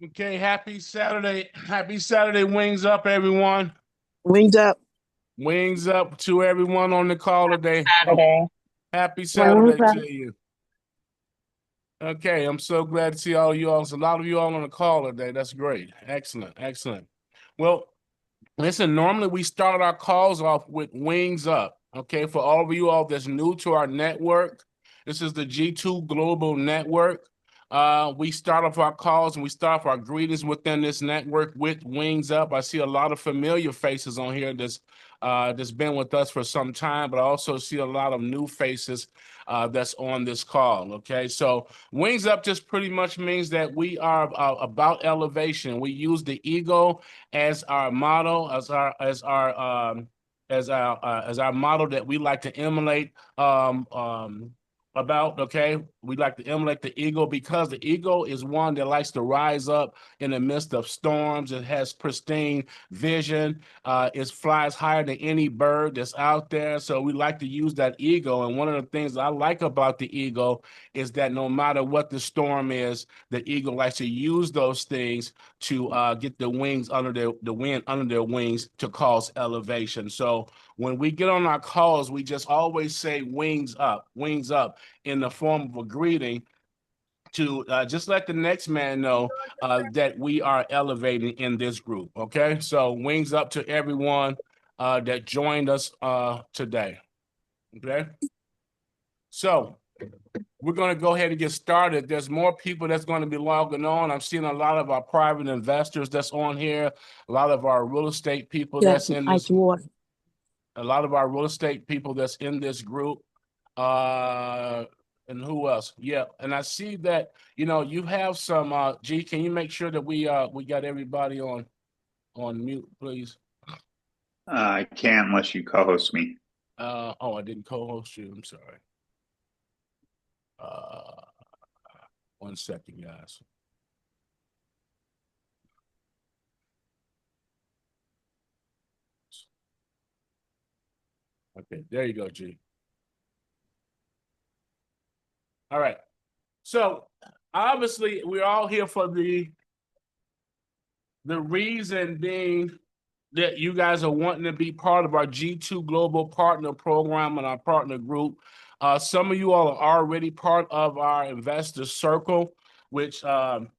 Okay, happy Saturday. Happy Saturday. Wings up, everyone. Winged up. Wings up to everyone on the call today. Saturday. Happy Wings Saturday up. to you. Okay, I'm so glad to see all you all. There's a lot of you all on the call today. That's great. Excellent. Excellent. Well, listen, normally we start our calls off with wings up. Okay, for all of you all that's new to our network, this is the G2 Global Network. We start off our calls and we start off our greetings within this network with wings up. I see a lot of familiar faces on here that's been with us for some time, but I also see a lot of new faces that's on this call. Okay, so wings up just pretty much means that we are about elevation. We use the ego as our model, as our model that we like to emulate about. Okay, we like to emulate the ego because the ego is one that likes to rise up in the midst of storms. It has pristine vision. It flies higher than any bird that's out there. So we like to use that ego. And one of the things I like about the ego is that no matter what the storm is, the eagle likes to use those things to get the wind under their wings to cause elevation. So when we get on our calls, we just always say wings up in the form of a greeting to just let the next man know that we are elevating in this group. Okay, so wings up to everyone that joined us today. Okay, so we're going to go ahead and get started. There's more people that's going to be logging on. I'm seeing a lot of our private investors that's on here, a lot of our real estate people Yeah, that's in ice this, water. a lot of our real estate people that's in this group. Uh, and who else? Yeah, and I see that you have some. G, can you make sure that we got everybody on mute, please? I can't unless you co-host me. Oh, I didn't co-host you. I'm sorry. Uh, 1 second, guys. Okay, there you go, G. All right. So obviously, we're all here for the reason being that you guys are wanting to be part of our G2 Global Partner Program and our partner group. Some of you all are already part of our investor circle, which I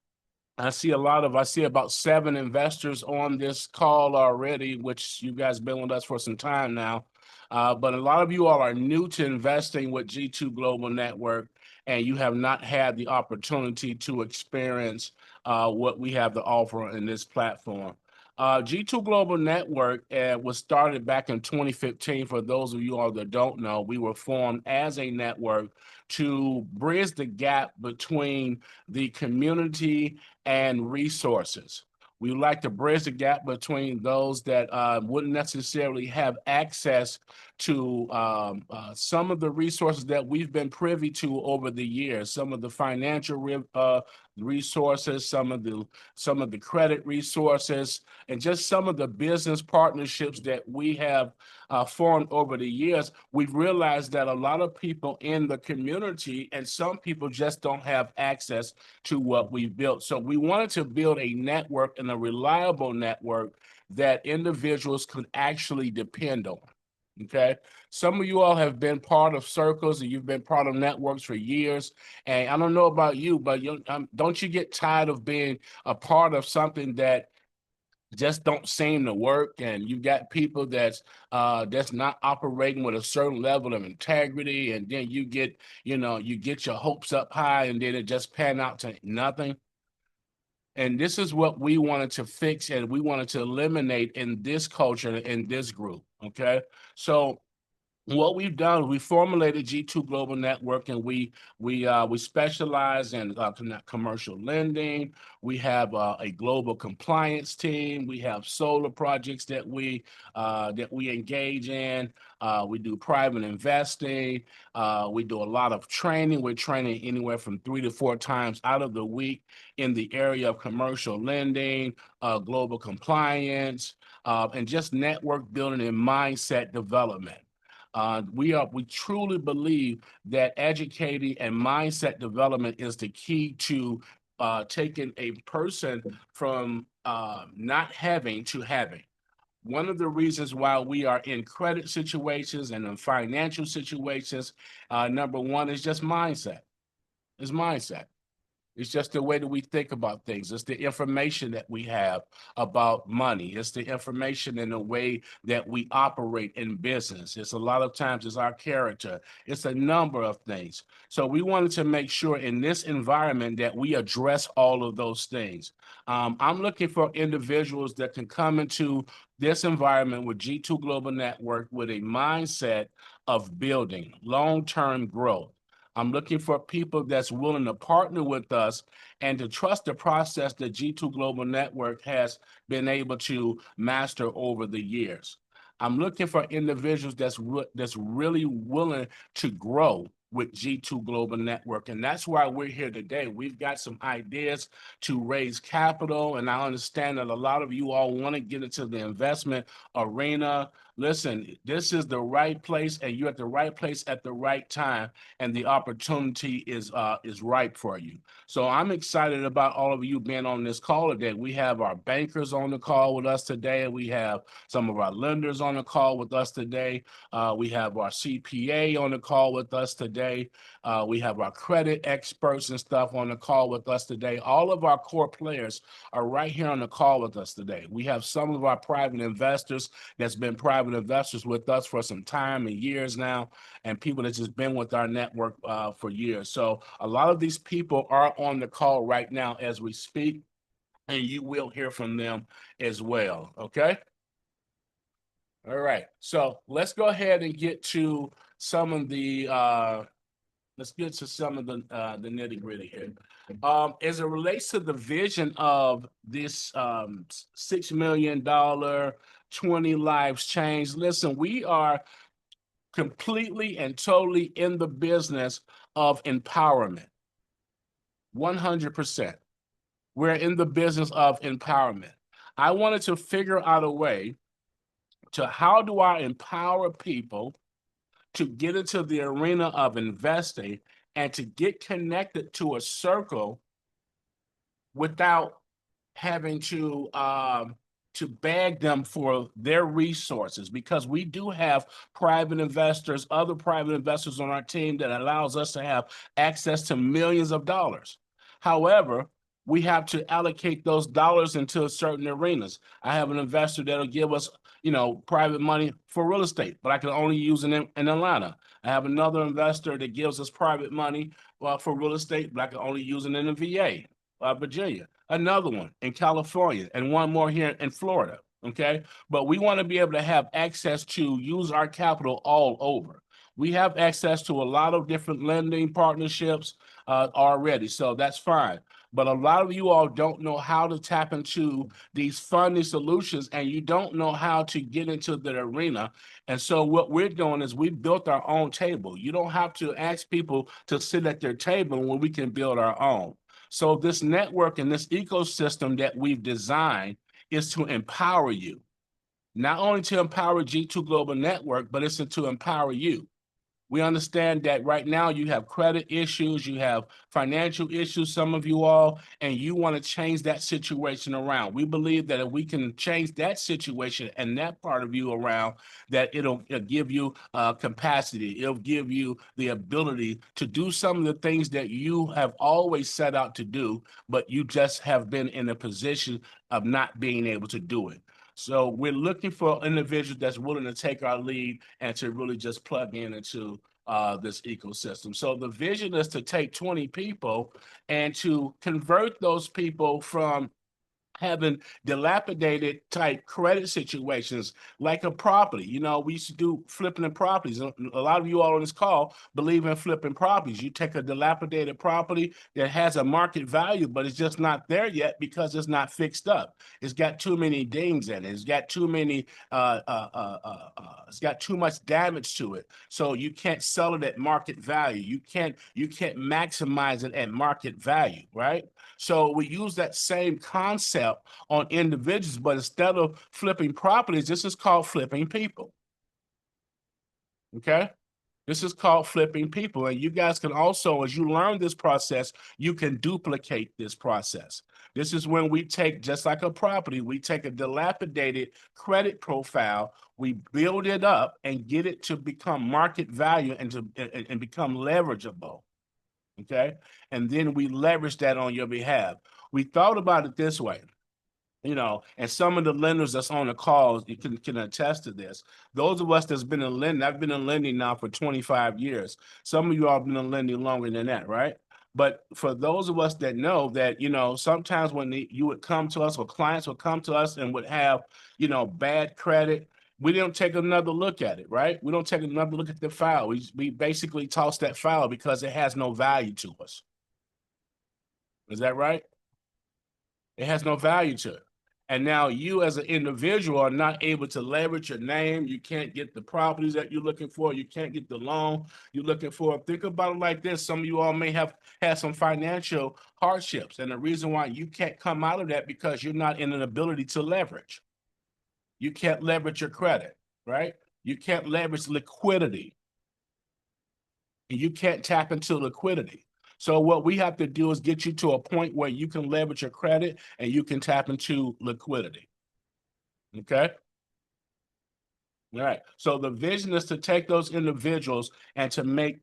see about 7 investors on this call already, which you guys been with us for some time now. But a lot of you all are new to investing with G2 Global Network, and you have not had the opportunity to experience what we have to offer in this platform. G2 Global Network was started back in 2015. For those of you all that don't know, we were formed as a network to bridge the gap between the community and resources. We like to bridge the gap between those that wouldn't necessarily have access to some of the resources that we've been privy to over the years, some of the financial resources, some of the credit resources, and just some of the business partnerships that we have formed over the years. We've realized that a lot of people in the community and some people just don't have access to what we've built. So we wanted to build a network and a reliable network that individuals could actually depend on. Okay. Some of you all have been part of circles and you've been part of networks for years. And I don't know about you, but don't you get tired of being a part of something that just don't seem to work, and you got people that's not operating with a certain level of integrity, and then you get your hopes up high and then it just pan out to nothing. And this is what we wanted to fix and we wanted to eliminate in this culture, in this group. Okay, so what we've done, we formulated G2 Global Network, and we specialize in commercial lending. We have a global compliance team. We have solar projects that we engage in. We do private investing. We do a lot of training. We're training anywhere from 3 to 4 times out of the week in the area of commercial lending, global compliance, and just network building and mindset development. We truly believe that educating and mindset development is the key to taking a person from not having to having. One of the reasons why we are in credit situations and in financial situations, number one is just mindset. It's mindset. It's just the way that we think about things. It's the information that we have about money. It's the information and the way that we operate in business. It's a lot of times it's our character. It's a number of things. So we wanted to make sure in this environment that we address all of those things. I'm looking for individuals that can come into this environment with G2 Global Network with a mindset of building long-term growth. I'm looking for people that's willing to partner with us and to trust the process that G2 Global Network has been able to master over the years. I'm looking for individuals that's really willing to grow with G2 Global Network. And that's why we're here today. We've got some ideas to raise capital. And I understand that a lot of you all want to get into the investment arena. Listen, this is the right place, and you're at the right place at the right time, and the opportunity is ripe for you. So I'm excited about all of you being on this call today. We have our bankers on the call with us today. We have some of our lenders on the call with us today. We have our CPA on the call with us today. We have our credit experts and stuff on the call with us today. All of our core players are right here on the call with us today. We have some of our private investors that's been private investors with us for some time and years now, and people that's just been with our network for years. So a lot of these people are on the call right now as we speak, and you will hear from them as well. Okay. All right. So let's go ahead and get to some of the nitty gritty here. As it relates to the vision of this $6 million, 20 lives changed. Listen, we are completely and totally in the business of empowerment. 100%. We're in the business of empowerment. I wanted to figure out a way to how do I empower people to get into the arena of investing and to get connected to a circle without having to beg them for their resources, because we do have private investors, other private investors on our team that allows us to have access to millions of dollars. However, we have to allocate those dollars into certain arenas. I have an investor that'll give us, private money for real estate, but I can only use it in Atlanta. I have another investor that gives us private money for real estate, but I can only use it in the VA, Virginia. Another one in California, and one more here in Florida. Okay. But we want to be able to have access to use our capital all over. We have access to a lot of different lending partnerships already, so that's fine. But a lot of you all don't know how to tap into these funding solutions, and you don't know how to get into the arena. And so what we're doing is we built our own table. You don't have to ask people to sit at their table when we can build our own. So this network and this ecosystem that we've designed is to empower you. Not only to empower G2 Global Network, but it's to empower you. We understand that right now you have credit issues, you have financial issues, some of you all, and you want to change that situation around. We believe that if we can change that situation and that part of you around, that it'll give you capacity. It'll give you the ability to do some of the things that you have always set out to do, but you just have been in a position of not being able to do it. So we're looking for individuals that's willing to take our lead and to really just plug into this ecosystem. So the vision is to take 20 people and to convert those people from having dilapidated type credit situations like a property. We used to do flipping in properties. A lot of you all on this call believe in flipping properties. You take a dilapidated property that has a market value, but it's just not there yet because it's not fixed up. It's got too many dings in it. It's got too many, it's got too much damage to it. So you can't sell it at market value. You can't maximize it at market value, right? So we use that same concept on individuals, but instead of flipping properties, this is called flipping people. Okay? This is called flipping people. And you guys can also, as you learn this process, you can duplicate this process. This is when we take, just like a property, we take a dilapidated credit profile, we build it up and get it to become market value and become leverageable. Okay. And then we leverage that on your behalf. We thought about it this way. You know, and some of the lenders that's on the calls, you can attest to this. Those of us that's been in lending, I've been in lending now for 25 years. Some of you all have been in lending longer than that, right? But for those of us that know that, you know, sometimes when you would come to us or clients would come to us and would have, you know, bad credit, we don't take another look at it, right? We don't take another look at the file. We basically toss that file because it has no value to us. Is that right? It has no value to it. And now you as an individual are not able to leverage your name. You can't get the properties that you're looking for. You can't get the loan you're looking for. Think about it like this. Some of you all may have had some financial hardships. And the reason why you can't come out of that because you're not in an ability to leverage. You can't leverage your credit, right? You can't leverage liquidity. And you can't tap into liquidity. So what we have to do is get you to a point where you can leverage your credit and you can tap into liquidity. Okay. All right. So the vision is to take those individuals and to make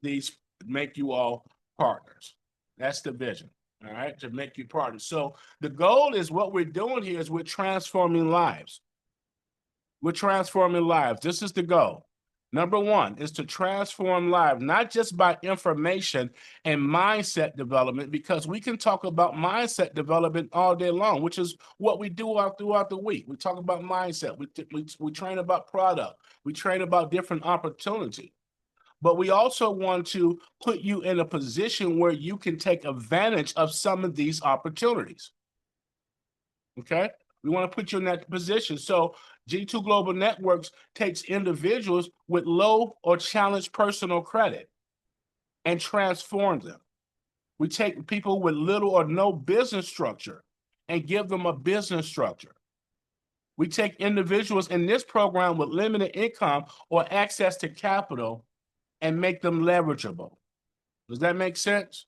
you all partners. That's the vision. All right. To make you partners. So the goal is what we're doing here is we're transforming lives. We're transforming lives. This is the goal. Number one is to transform lives, not just by information and mindset development, because we can talk about mindset development all day long, which is what we do throughout the week. We talk about mindset. We train about product. We train about different opportunity. But we also want to put you in a position where you can take advantage of some of these opportunities. Okay? We want to put you in that position. So G2 Global Networks takes individuals with low or challenged personal credit and transforms them. We take people with little or no business structure and give them a business structure. We take individuals in this program with limited income or access to capital and make them leverageable. Does that make sense?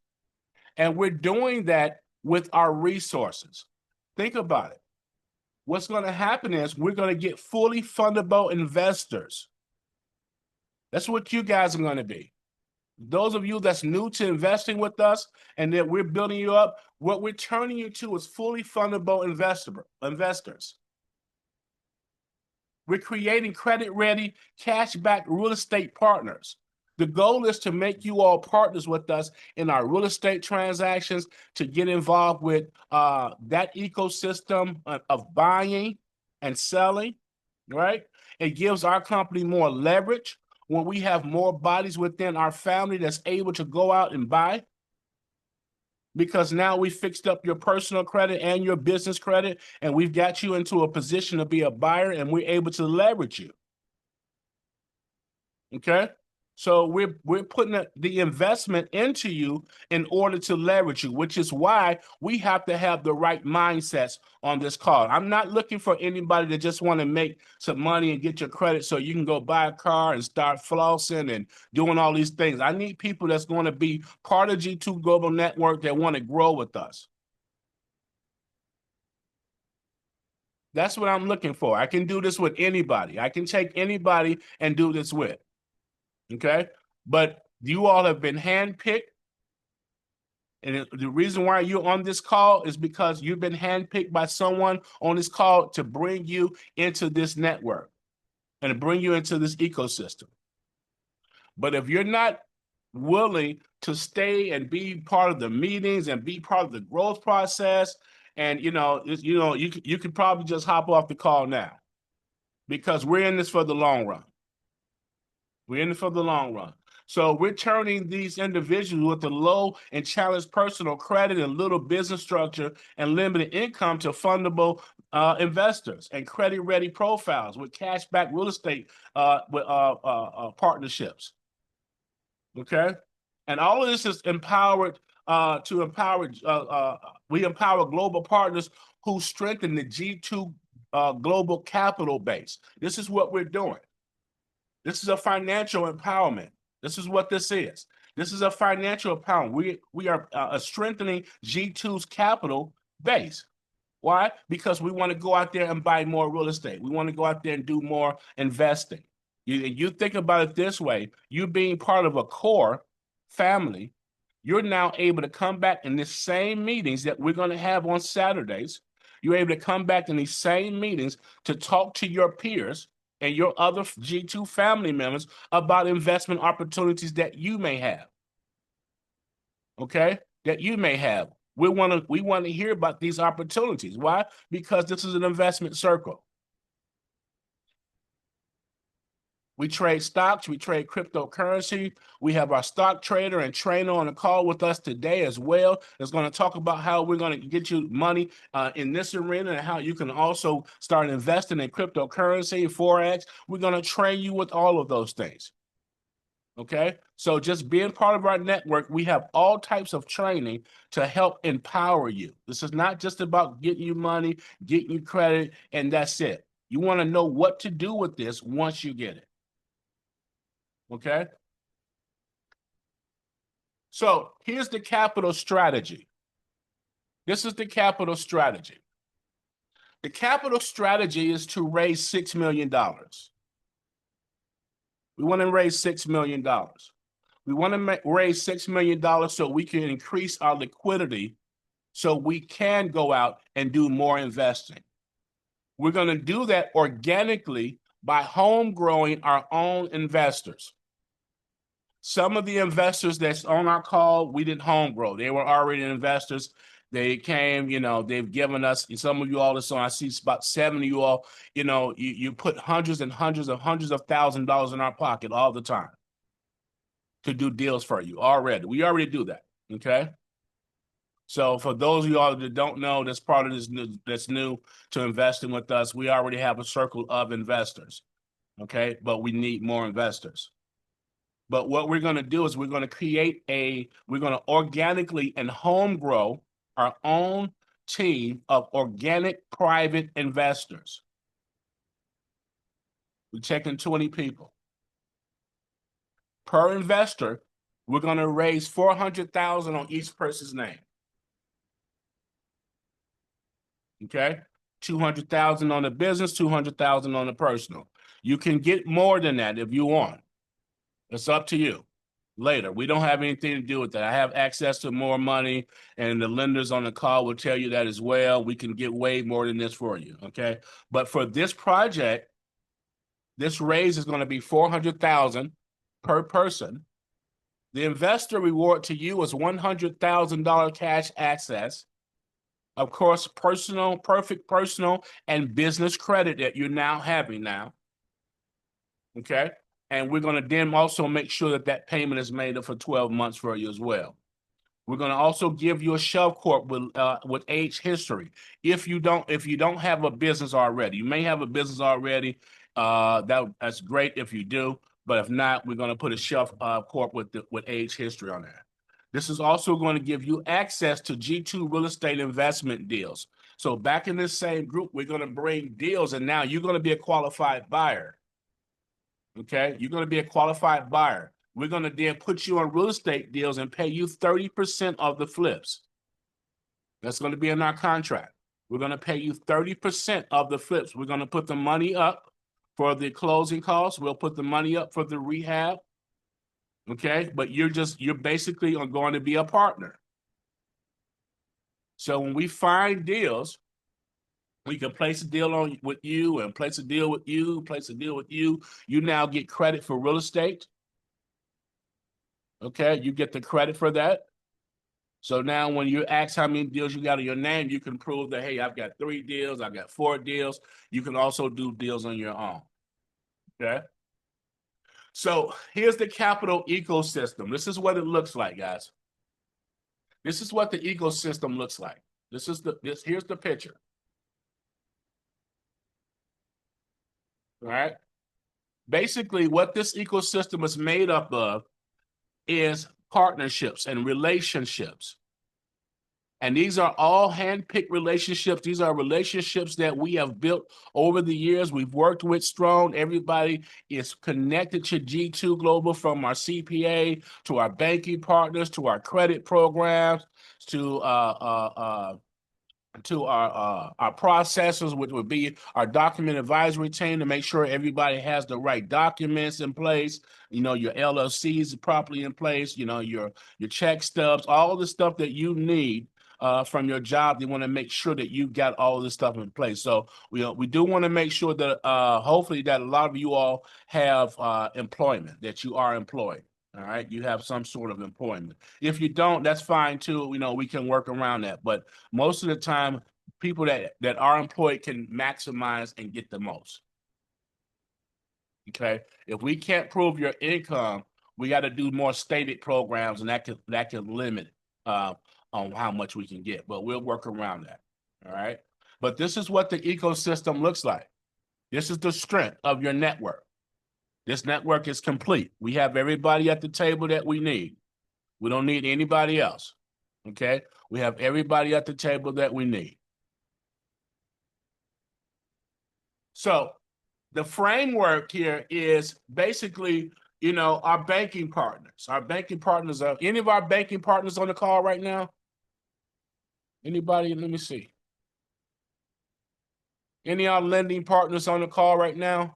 And we're doing that with our resources. Think about it. What's going to happen is we're going to get fully fundable investors. That's what you guys are going to be. Those of you that's new to investing with us and that we're building you up, what we're turning you to is fully fundable investors. We're creating credit-ready, cash-backed real estate partners. The goal is to make you all partners with us in our real estate transactions, to get involved with that ecosystem of buying and selling, right? It gives our company more leverage when we have more bodies within our family that's able to go out and buy. Because now we fixed up your personal credit and your business credit, and we've got you into a position to be a buyer, and we're able to leverage you. Okay? So we're putting the investment into you in order to leverage you, which is why we have to have the right mindsets on this call. I'm not looking for anybody that just want to make some money and get your credit so you can go buy a car and start flossing and doing all these things. I need people that's going to be part of G2 Global Network that want to grow with us. That's what I'm looking for. I can do this with anybody. I can take anybody and do this with. Okay, but you all have been handpicked, and the reason why you're on this call is because you've been handpicked by someone on this call to bring you into this network and to bring you into this ecosystem. But if you're not willing to stay and be part of the meetings and be part of the growth process, and you could probably just hop off the call now, because we're in this for the long run. We're in it for the long run. So we're turning these individuals with the low and challenged personal credit and little business structure and limited income to fundable investors and credit-ready profiles with cash-back real estate partnerships. Okay? And all of this is empowered we empower global partners who strengthen the G2 global capital base. This is what we're doing. This is a financial empowerment. This is what this is. This is a financial empowerment. We are strengthening G2's capital base. Why? Because we want to go out there and buy more real estate. We want to go out there and do more investing. You think about it this way, you being part of a core family, you're now able to come back in the same meetings that we're going to have on Saturdays. You're able to come back in these same meetings to talk to your peers and your other G2 family members about investment opportunities that you may have. Okay? That you may have. We want to hear about these opportunities. Why? Because this is an investment circle. We trade stocks, we trade cryptocurrency. We have our stock trader and trainer on the call with us today as well. That's going to talk about how we're going to get you money in this arena and how you can also start investing in cryptocurrency, Forex. We're going to train you with all of those things. Okay, so just being part of our network, we have all types of training to help empower you. This is not just about getting you money, getting you credit, and that's it. You want to know what to do with this once you get it. Okay, so here's the capital strategy. This is the capital strategy. The capital strategy is to raise $6 million. We want to raise $6 million. We want to raise $6 million so we can increase our liquidity so we can go out and do more investing. We're going to do that organically by home growing our own investors. Some of the investors that's on our call, we didn't home grow. They were already investors. They came, they've given us, some of you all that's on, I see about 7 of you all, you put hundreds and hundreds of $1,000s in our pocket all the time to do deals for you already. We already do that, okay? So for those of you all that don't know, that's part of this that's new to investing with us, we already have a circle of investors, okay? But we need more investors. But what we're going to do is we're going to organically and home grow our own team of organic private investors. We're taking 20 people. Per investor, we're going to raise $400,000 on each person's name. Okay? $200,000 on the business, $200,000 on the personal. You can get more than that if you want. It's up to you. Later, we don't have anything to do with that. I have access to more money, and the lenders on the call will tell you that as well. We can get way more than this for you, okay? But for this project, this raise is going to be $400,000 per person. The investor reward to you is $100,000 cash access. Of course, perfect personal and business credit that you're now having now, okay? And we're going to then also make sure that that payment is made up for 12 months for you as well. We're going to also give you a shelf corp with age history. If you don't have a business already, you may have a business already. That's great if you do, but if not, we're going to put a shelf corp with age history on there. This is also going to give you access to G2 real estate investment deals. So back in this same group, we're going to bring deals, and now you're going to be a qualified buyer. Okay, you're going to be a qualified buyer. We're going to then put you on real estate deals and pay you 30% of the flips. That's going to be in our contract. We're going to pay you 30% of the flips. We're going to put the money up for the closing costs. We'll put the money up for the rehab. Okay, but you're basically going to be a partner. So when we find deals, we can place a deal with you and place a deal with you, place a deal with you. You now get credit for real estate. Okay, you get the credit for that. So now when you ask how many deals you got in your name, you can prove that, hey, I've got 3 deals, I've got 4 deals. You can also do deals on your own. Okay. So here's the capital ecosystem. This is what it looks like, guys. This is what the ecosystem looks like. Here's the picture. All right. Basically, what this ecosystem is made up of is partnerships and relationships. And these are all hand-picked relationships. These are relationships that we have built over the years. We've worked with strong. Everybody is connected to G2 Global, from our CPA to our banking partners to our credit programs to our processors, which would be our document advisory team, to make sure everybody has the right documents in place. You know, your LLCs are properly in place. You know, your check stubs, all the stuff that you need from your job. They want to make sure that you got all this stuff in place. So we do want to make sure that hopefully that a lot of you all have employment, that you are employed. All right, you have some sort of employment. If you don't, that's fine too. You know, we can work around that. But most of the time, people that are employed can maximize and get the most. Okay, if we can't prove your income, we got to do more stated programs, and that can limit on how much we can get. But we'll work around that. All right. But this is what the ecosystem looks like. This is the strength of your network. This network is complete. We have everybody at the table that we need. We don't need anybody else. Okay? We have everybody at the table that we need. So the framework here is basically, you know, our banking partners. Our banking partners are any of our banking partners on the call right now? Anybody? Let me see. Any of our lending partners on the call right now?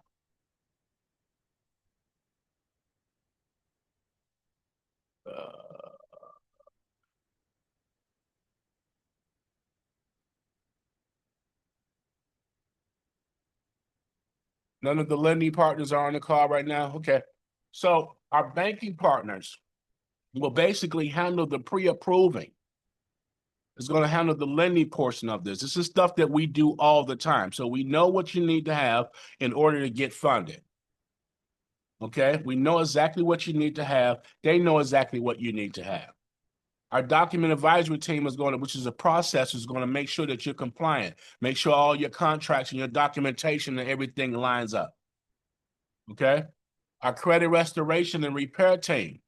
None of the lending partners are on the call right now. Okay. So our banking partners will basically handle the pre-approving. It's going to handle the lending portion of this. This is stuff that we do all the time. So we know what you need to have in order to get funded. Okay. We know exactly what you need to have. They know exactly what you need to have. Our document advisory team is going to, which is a process, is going to make sure that you're compliant, make sure all your contracts and your documentation and everything lines up. Okay. Our credit restoration and repair team.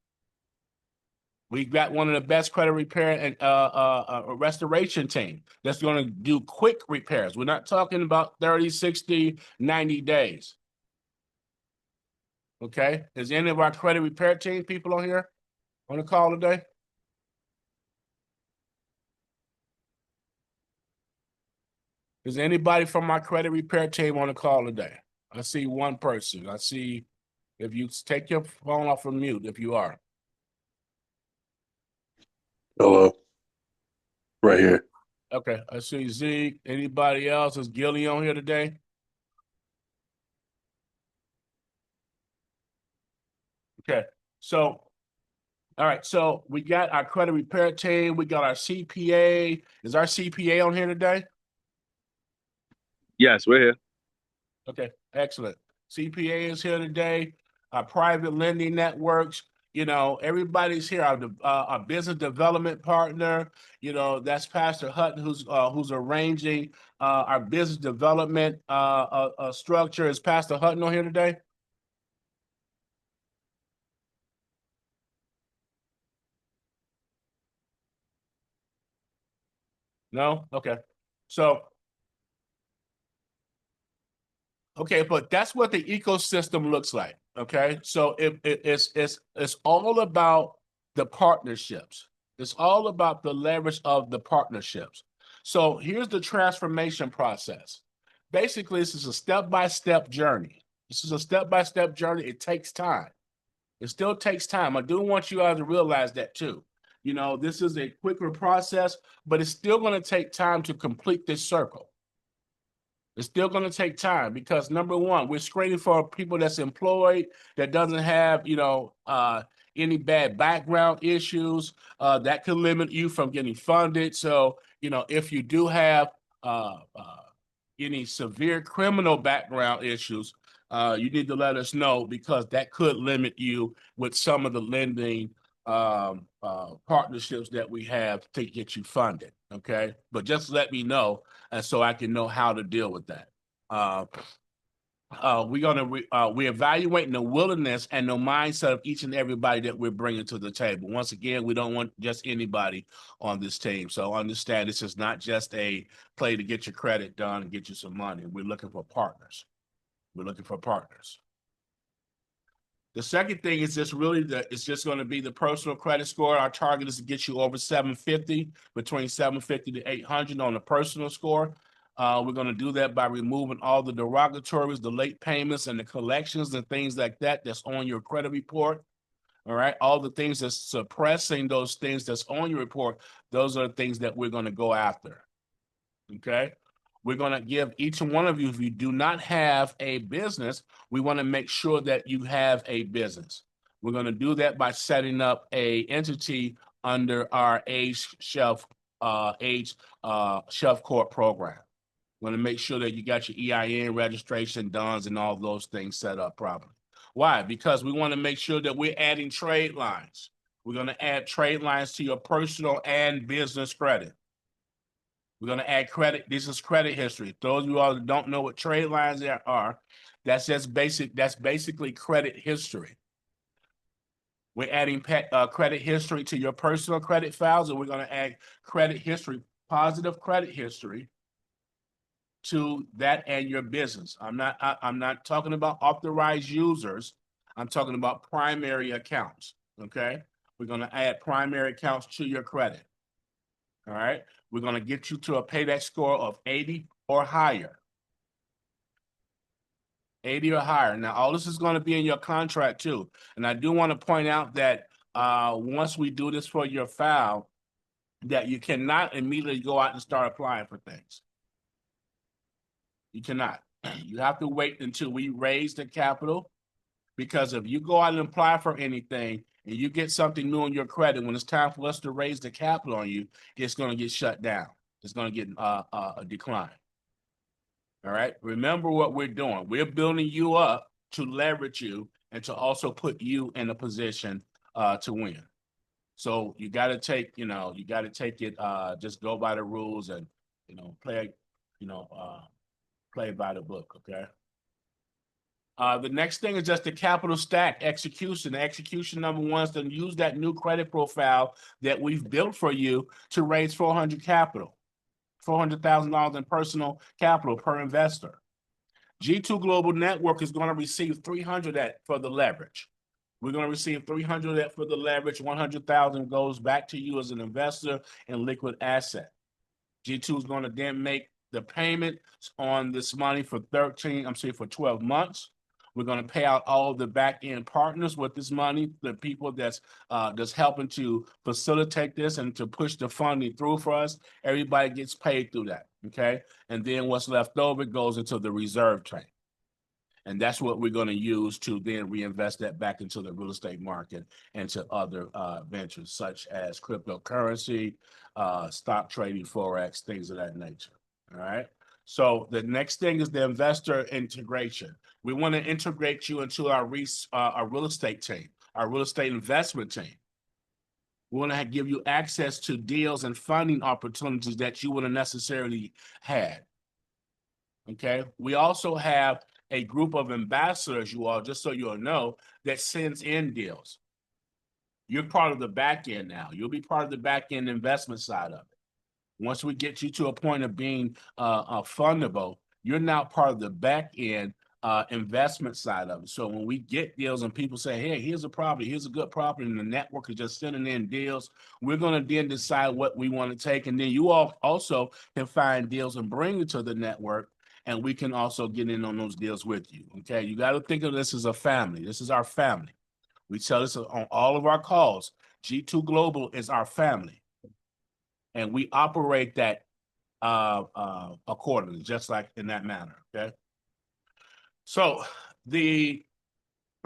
We've got one of the best credit repair and restoration team that's going to do quick repairs. We're not talking about 30, 60, 90 days. Okay. Is any of our credit repair team people on here on the call today? Is anybody from my credit repair team on the call today? I see one person. I see, if you take your phone off of mute, if you are. Hello. Right here. Okay, I see Zeke. Anybody else? Is Gilly on here today? Okay, so, all right, so we got our credit repair team. We got our CPA. Is our CPA on here today? Yes, we're here. Okay, excellent. CPA is here today. Our private lending networks, you know, everybody's here. Our business development partner, you know, that's Pastor Hutton, who's arranging our business development structure. Is Pastor Hutton on here today? No? Okay. So, okay, but that's what the ecosystem looks like. Okay. So it's all about the partnerships. It's all about the leverage of the partnerships. So here's the transformation process. Basically, this is a step-by-step journey. This is a step-by-step journey. It takes time. It still takes time. I do want you guys to realize that too. You know, this is a quicker process, but it's still going to take time to complete this circle. It's still going to take time because, number one, we're screening for people that's employed, that doesn't have, you know, any bad background issues that could limit you from getting funded. So, you know, if you do have any severe criminal background issues, you need to let us know, because that could limit you with some of the lending partnerships that we have to get you funded. Okay. But just let me know, and so I can know how to deal with that. we're evaluating the willingness and the mindset of each and everybody that we're bringing to the table. Once again, we don't want just anybody on this team. So understand this is not just a play to get your credit done and get you some money. We're looking for partners. We're looking for partners. The second thing is just really it's just going to be the personal credit score. Our target is to get you over 750, between 750 to 800 on the personal score. We're going to do that by removing all the derogatories, the late payments, and the collections and things like that that's on your credit report. All right. All the things that's suppressing those things that's on your report, those are the things that we're going to go after. Okay. We're going to give each one of you, if you do not have a business, we want to make sure that you have a business. We're going to do that by setting up a entity under our Shelf Corp program. We're going to make sure that you got your EIN registration, DUNS, and all those things set up properly. Why? Because we want to make sure that we're adding trade lines. We're going to add trade lines to your personal and business credit. We're going to add credit. This is credit history. Those of you all that don't know what trade lines are, that's just basic. That's basically credit history. We're adding credit history to your personal credit files, and we're going to add credit history, positive credit history, to that and your business. I'm not talking about authorized users. I'm talking about primary accounts. Okay, we're going to add primary accounts to your credit. All right. We're going to get you to a payback score of 80 or higher. 80 or higher. Now, all this is going to be in your contract too. And I do want to point out that once we do this for your file, that you cannot immediately go out and start applying for things. You cannot. You have to wait until we raise the capital, because if you go out and apply for anything and you get something new on your credit, when it's time for us to raise the capital on you, it's going to get shut down. It's going to get a decline. All right. Remember what we're doing. We're building you up to leverage you and to also put you in a position to win. So you got to take, you got to take it, just go by the rules and, play by the book. Okay. The next thing is just the capital stack execution. The execution number one is to use that new credit profile that we've built for you to raise $400,000 in personal capital per investor. G2 Global Network is going to receive 300 for the leverage. We're going to receive 300 for the leverage. 100,000 goes back to you as an investor in liquid asset. G2 is going to then make the payment on this money for 12 months. We're going to pay out all of the back-end partners with this money, the people that's helping to facilitate this and to push the funding through for us. Everybody gets paid through that, okay? And then what's left over goes into the reserve tank. And that's what we're going to use to then reinvest that back into the real estate market and to other ventures such as cryptocurrency, stock trading, Forex, things of that nature, all right? So the next thing is the investor integration. We want to integrate you into our real estate team, our real estate investment team. We want to give you access to deals and funding opportunities that you wouldn't necessarily had. Okay. We also have a group of ambassadors, you all, just so you'll know, that sends in deals. You're part of the back end now. You'll be part of the back end investment side of it. Once we get you to a point of being fundable, you're now part of the back end investment side of it. So when we get deals and people say, hey, here's a property, here's a good property, and the network is just sending in deals, we're going to then decide what we want to take. And then you all also can find deals and bring it to the network, and we can also get in on those deals with you. Okay, you got to think of this as a family. This is our family. We tell this on all of our calls. G2 Global is our family. And we operate that accordingly, just like in that manner, okay? So the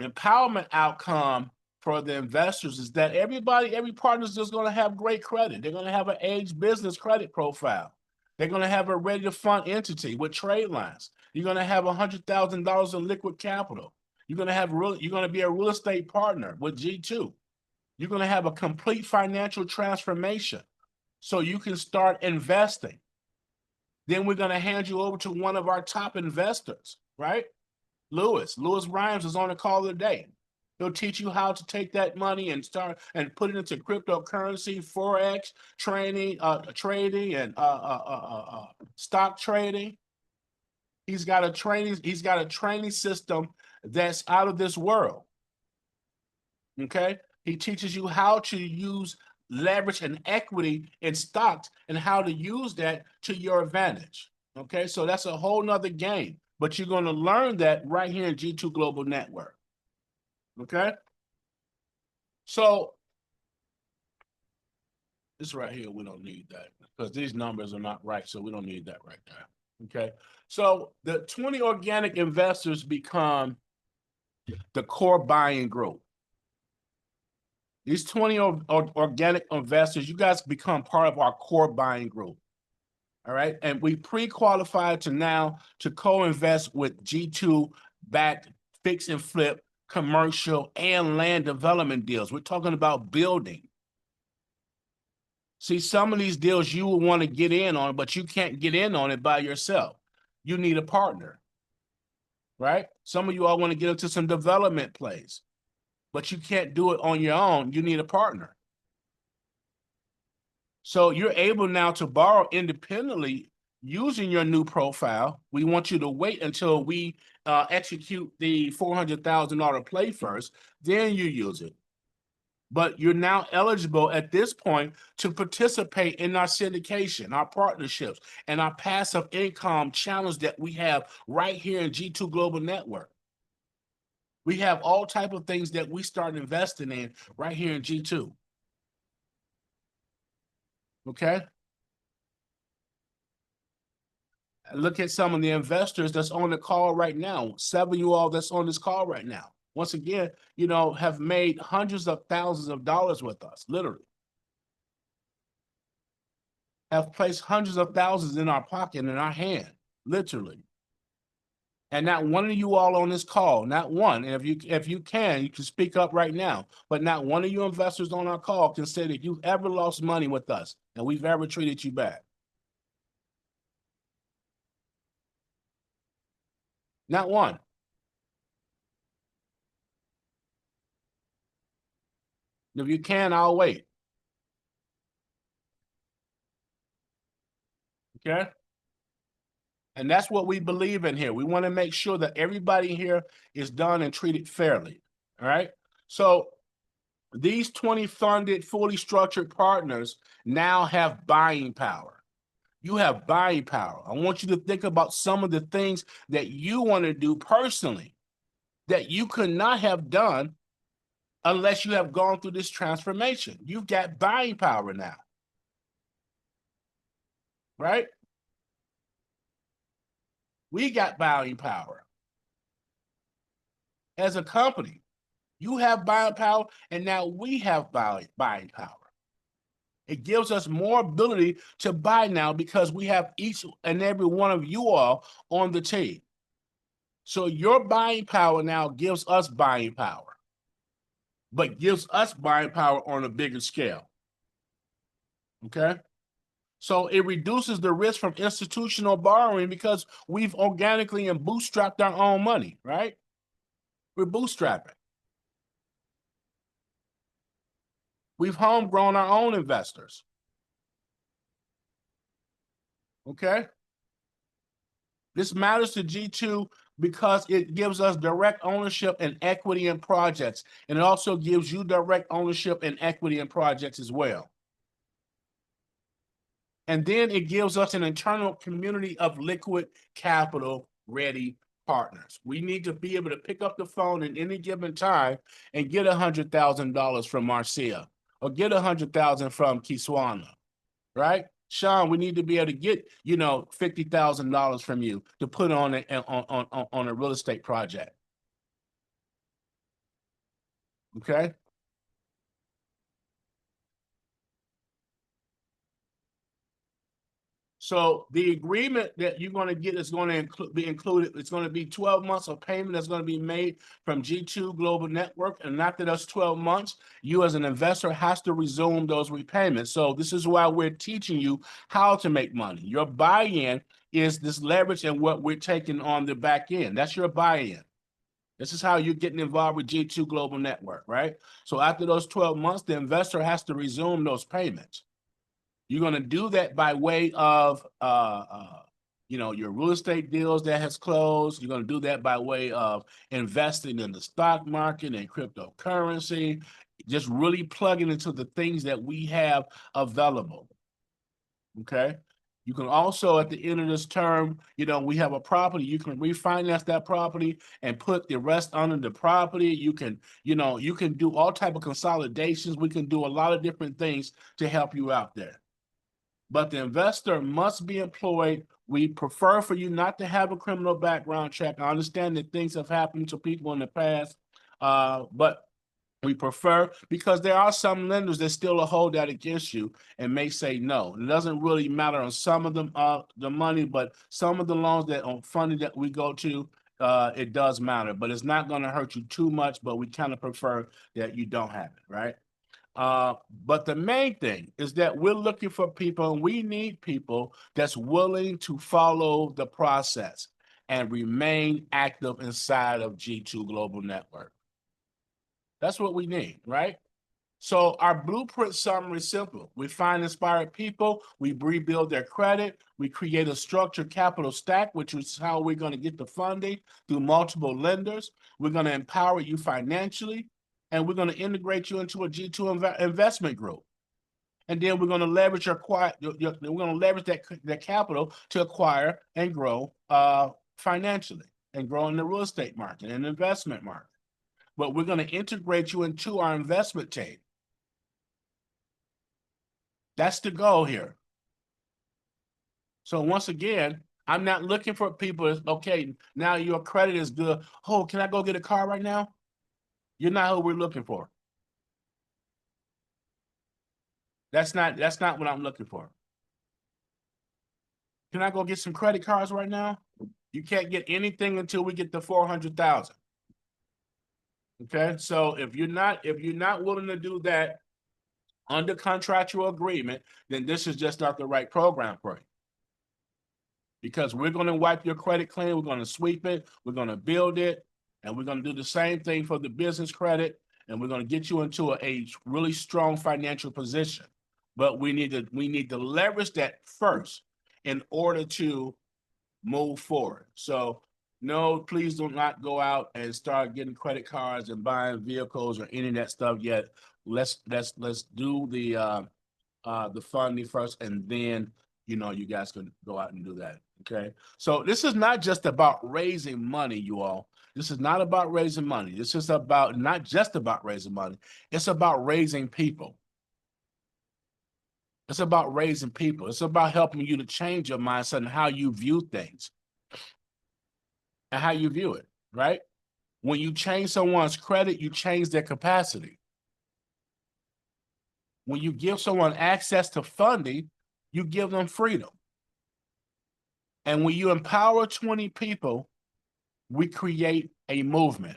empowerment outcome for the investors is that every partner is just going to have great credit. They're going to have an aged business credit profile. They're going to have a ready-to-fund entity with trade lines. You're going to have $100,000 in liquid capital. You're going to be a real estate partner with G2. You're going to have a complete financial transformation, so you can start investing. Then we're going to hand you over to one of our top investors, right? Lewis Rhymes is on the call today. He'll teach you how to take that money and start and put it into cryptocurrency, forex trading, and stock trading. He's got a training system that's out of this world. Okay, he teaches you how to use leverage and equity in stocks and how to use that to your advantage. Okay, so that's a whole nother game, but you're going to learn that right here in G2 Global Network. Okay, so this right here, we don't need that because these numbers are not right, so we don't need that right now. Okay, so the 20 organic investors become the core buying group. These 20 organic investors, you guys become part of our core buying group. All right. And we pre-qualified to co-invest with G2 backed fix and flip, commercial, and land development deals. We're talking about building. See, some of these deals you will want to get in on, but you can't get in on it by yourself. You need a partner. Right? Some of you all want to get into some development plays, but you can't do it on your own. You need a partner. So you're able now to borrow independently using your new profile. We want you to wait until we execute the $400,000 play first, then you use it. But you're now eligible at this point to participate in our syndication, our partnerships, and our passive income challenge that we have right here in G2 Global Network. We have all type of things that we start investing in right here in G2. Okay. Look at some of the investors that's on the call right now. 7 of you all that's on this call right now. Once again, have made hundreds of thousands of dollars with us, literally. Have placed hundreds of thousands in our pocket, in our hand, literally. And not one of you all on this call, not one, and if you can speak up right now, but not one of you investors on our call can say that you've ever lost money with us and we've ever treated you bad. Not one. If you can, I'll wait. Okay? And that's what we believe in here. We want to make sure that everybody here is done and treated fairly. All right? So these 20 funded, fully structured partners now have buying power. You have buying power. I want you to think about some of the things that you want to do personally that you could not have done unless you have gone through this transformation. You've got buying power now. Right? We got buying power. As a company, you have buying power, and now we have buying power. It gives us more ability to buy now because we have each and every one of you all on the team. So your buying power now gives us buying power, but gives us buying power on a bigger scale. Okay? So it reduces the risk from institutional borrowing because we've organically and bootstrapped our own money, right? We're bootstrapping. We've homegrown our own investors. Okay? This matters to G2 because it gives us direct ownership and equity in projects. And it also gives you direct ownership and equity in projects as well. And then it gives us an internal community of liquid capital ready partners. We need to be able to pick up the phone at any given time and get $100,000 from Marcia or get $100,000 from Kiswana, right? Sean, we need to be able to get, $50,000 from you to put on a real estate project. Okay? So the agreement that you're going to get is going to be included. It's going to be 12 months of payment that's going to be made from G2 Global Network. And after those 12 months, you as an investor has to resume those repayments. So this is why we're teaching you how to make money. Your buy-in is this leverage and what we're taking on the back end. That's your buy-in. This is how you're getting involved with G2 Global Network, right? So after those 12 months, the investor has to resume those payments. You're going to do that by way of, your real estate deals that has closed. You're going to do that by way of investing in the stock market and cryptocurrency, just really plugging into the things that we have available. Okay. You can also, at the end of this term, we have a property, you can refinance that property and put the rest under the property. You can do all type of consolidations. We can do a lot of different things to help you out there. But the investor must be employed. We prefer for you not to have a criminal background check. I understand that things have happened to people in the past, but we prefer, because there are some lenders that still hold that against you and may say no. It doesn't really matter on some of them, the money, but some of the loans that on funding that we go to, it does matter. But it's not going to hurt you too much, but we kind of prefer that you don't have it, right? But the main thing is that we're looking for people, and we need people that's willing to follow the process and remain active inside of G2 Global Network. That's what we need, right? So our blueprint summary is simple. We find inspired people, we rebuild their credit, we create a structured capital stack, which is how we're going to get the funding through multiple lenders. We're going to empower you financially, and we're going to integrate you into a G2 investment group. And then we're going to leverage that capital to acquire and grow financially, and grow in the real estate market and investment market. But we're going to integrate you into our investment team. That's the goal here. So once again, I'm not looking for people, okay, now your credit is good. Oh, can I go get a car right now? You're not who we're looking for. That's not what I'm looking for. Can I go get some credit cards right now? You can't get anything until we get the 400,000. Okay, so if you're not willing to do that under contractual agreement, then this is just not the right program for you. Because we're going to wipe your credit clean, we're going to sweep it, we're going to build it, and we're going to do the same thing for the business credit, and we're going to get you into a really strong financial position. But we need to leverage that first in order to move forward. So no, please do not go out and start getting credit cards and buying vehicles or any of that stuff yet. Let's do the funding first, and then you guys can go out and do that. Okay. So this is not just about raising money, you all. This is not about raising money. This is not just about raising money. It's about raising people. It's about raising people. It's about helping you to change your mindset and how you view things. And how you view it, right? When you change someone's credit, you change their capacity. When you give someone access to funding, you give them freedom. And when you empower 20 people, we create a movement.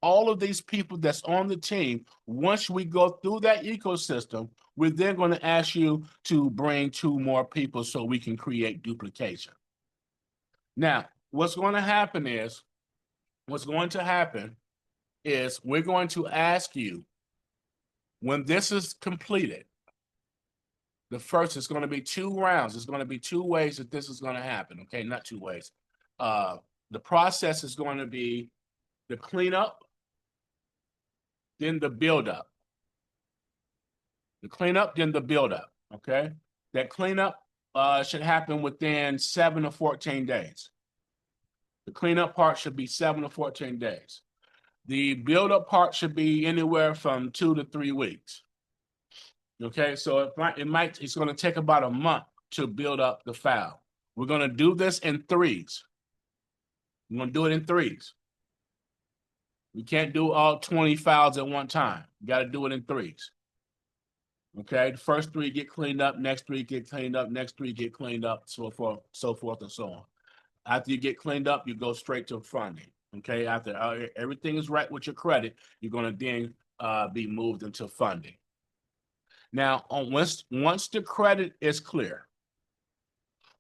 All of these people that's on the team, once we go through that ecosystem, we're then going to ask you to bring 2 more people so we can create duplication. Now, what's going to happen is we're going to ask you, when this is completed, the first is going to be 2 rounds. It's going to be 2 ways that this is going to happen. Okay, not 2 ways. The process is going to be the cleanup, then the buildup. The cleanup, then the buildup. Okay, that cleanup should happen within 7 to 14 days. The cleanup part should be 7 to 14 days. The build-up part should be anywhere from 2 to 3 weeks. Okay, so it's going to take about a month to build up the file. We're going to do this in 3s. We're going to do it in 3s. We can't do all 20 files at one time. You got to do it in 3s. Okay, the first 3 get cleaned up, next 3 get cleaned up, next 3 get cleaned up, so forth and so on. After you get cleaned up, you go straight to funding. Okay, after everything is right with your credit, you're going to then be moved into funding. Now, once the credit is clear,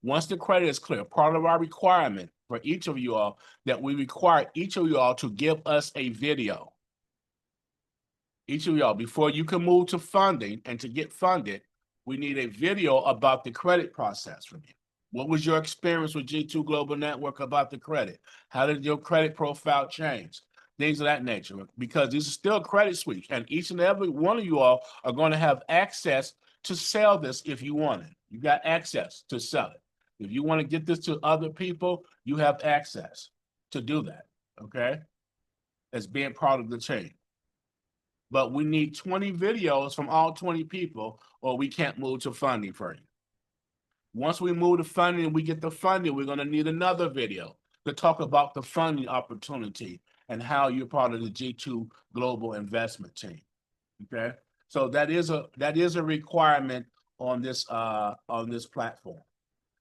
Once the credit is clear, part of our requirement for each of you all, that we require each of you all to give us a video. Each of y'all, before you can move to funding and to get funded, we need a video about the credit process from you. What was your experience with G2 Global Network about the credit? How did your credit profile change? Things of that nature, because these are still credit sweeps, and each and every one of you all are going to have access to sell this if you want it. You got access to sell it. If you want to get this to other people, you have access to do that, okay? As being part of the chain. But we need 20 videos from all 20 people, or we can't move to funding for you. Once we move to funding and we get the funding, we're going to need another video to talk about the funding opportunity and how you're part of the G2 Global Investment Team. Okay, so that is a requirement on this platform.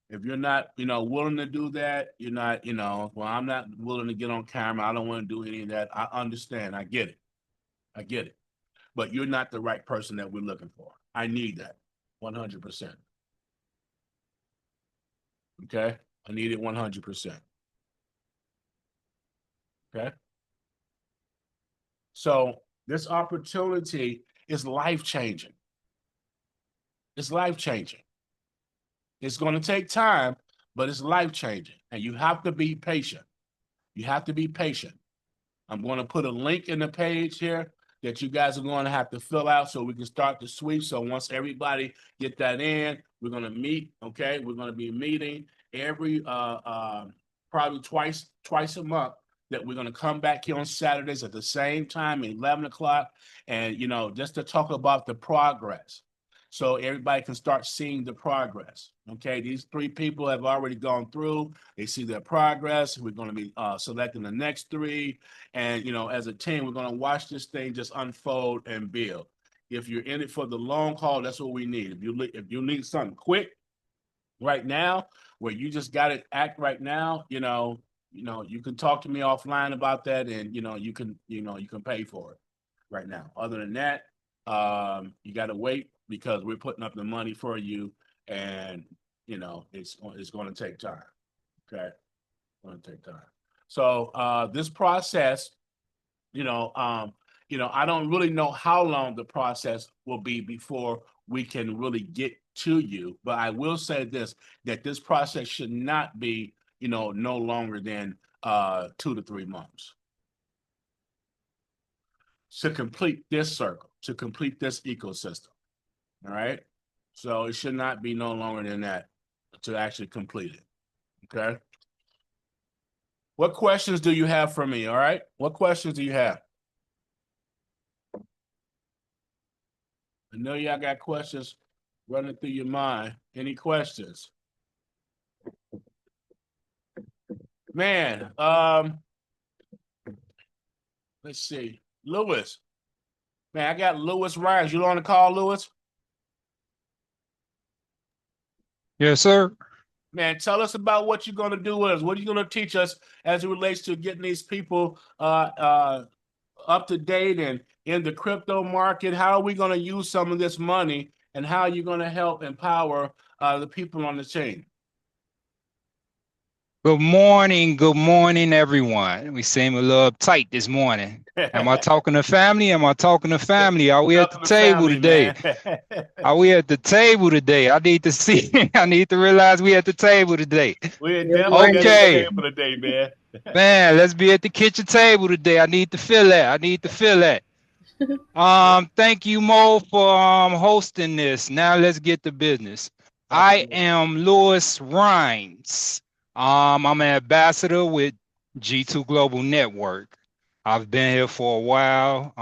If you're not, willing to do that, you're not, well, I'm not willing to get on camera. I don't want to do any of that. I understand. I get it. But you're not the right person that we're looking for. I need that 100%. Okay, I need it 100%. Okay. So this opportunity is life-changing. It's life-changing. It's going to take time, but it's life-changing. And you have to be patient. You have to be patient. I'm going to put a link in the page here that you guys are going to have to fill out so we can start the sweep. So once everybody get that in, we're going to meet, okay? We're going to be meeting every, probably twice a month, that we're going to come back here on Saturdays at the same time, 11 o'clock, and, just to talk about the progress. So everybody can start seeing the progress, okay? These 3 people have already gone through. They see their progress. We're going to be selecting the next 3. And, as a team, we're going to watch this thing just unfold and build. If you're in it for the long haul, that's what we need. If you need something quick right now, where you just got to act right now, you can talk to me offline about that, and, you can pay for it right now. Other than that, you got to wait, because we're putting up the money for you, and it's going to take time. Okay, it's going to take time. So this process, I don't really know how long the process will be before we can really get to you, but I will say this: that this process should not be, no longer than 2 to 3 months to complete this circle, to complete this ecosystem. All right. So it should not be no longer than that to actually complete it. Okay. What questions do you have for me? All right. What questions do you have? I know y'all got questions running through your mind. Any questions? Man, let's see. Lewis. Man, I got Lewis Rhymes. You on the call, Lewis? Yes, sir. Man, tell us about what you're going to do with us. What are you going to teach us as it relates to getting these people up to date and in the crypto market? How are we going to use some of this money, and how are you going to help empower the people on the chain? Good morning, everyone. We seem a little uptight this morning. Am I talking to family? Are we at the table today? Are we at the table today? I need to see. I need to realize we at the table today. We're definitely Okay. at the table today, man. Man, let's be at the kitchen table today. I need to feel that. Thank you, Mo, for hosting this. Now let's get to business. I am Lewis Rhymes. I'm an ambassador with G2 Global Network. I've been here for a while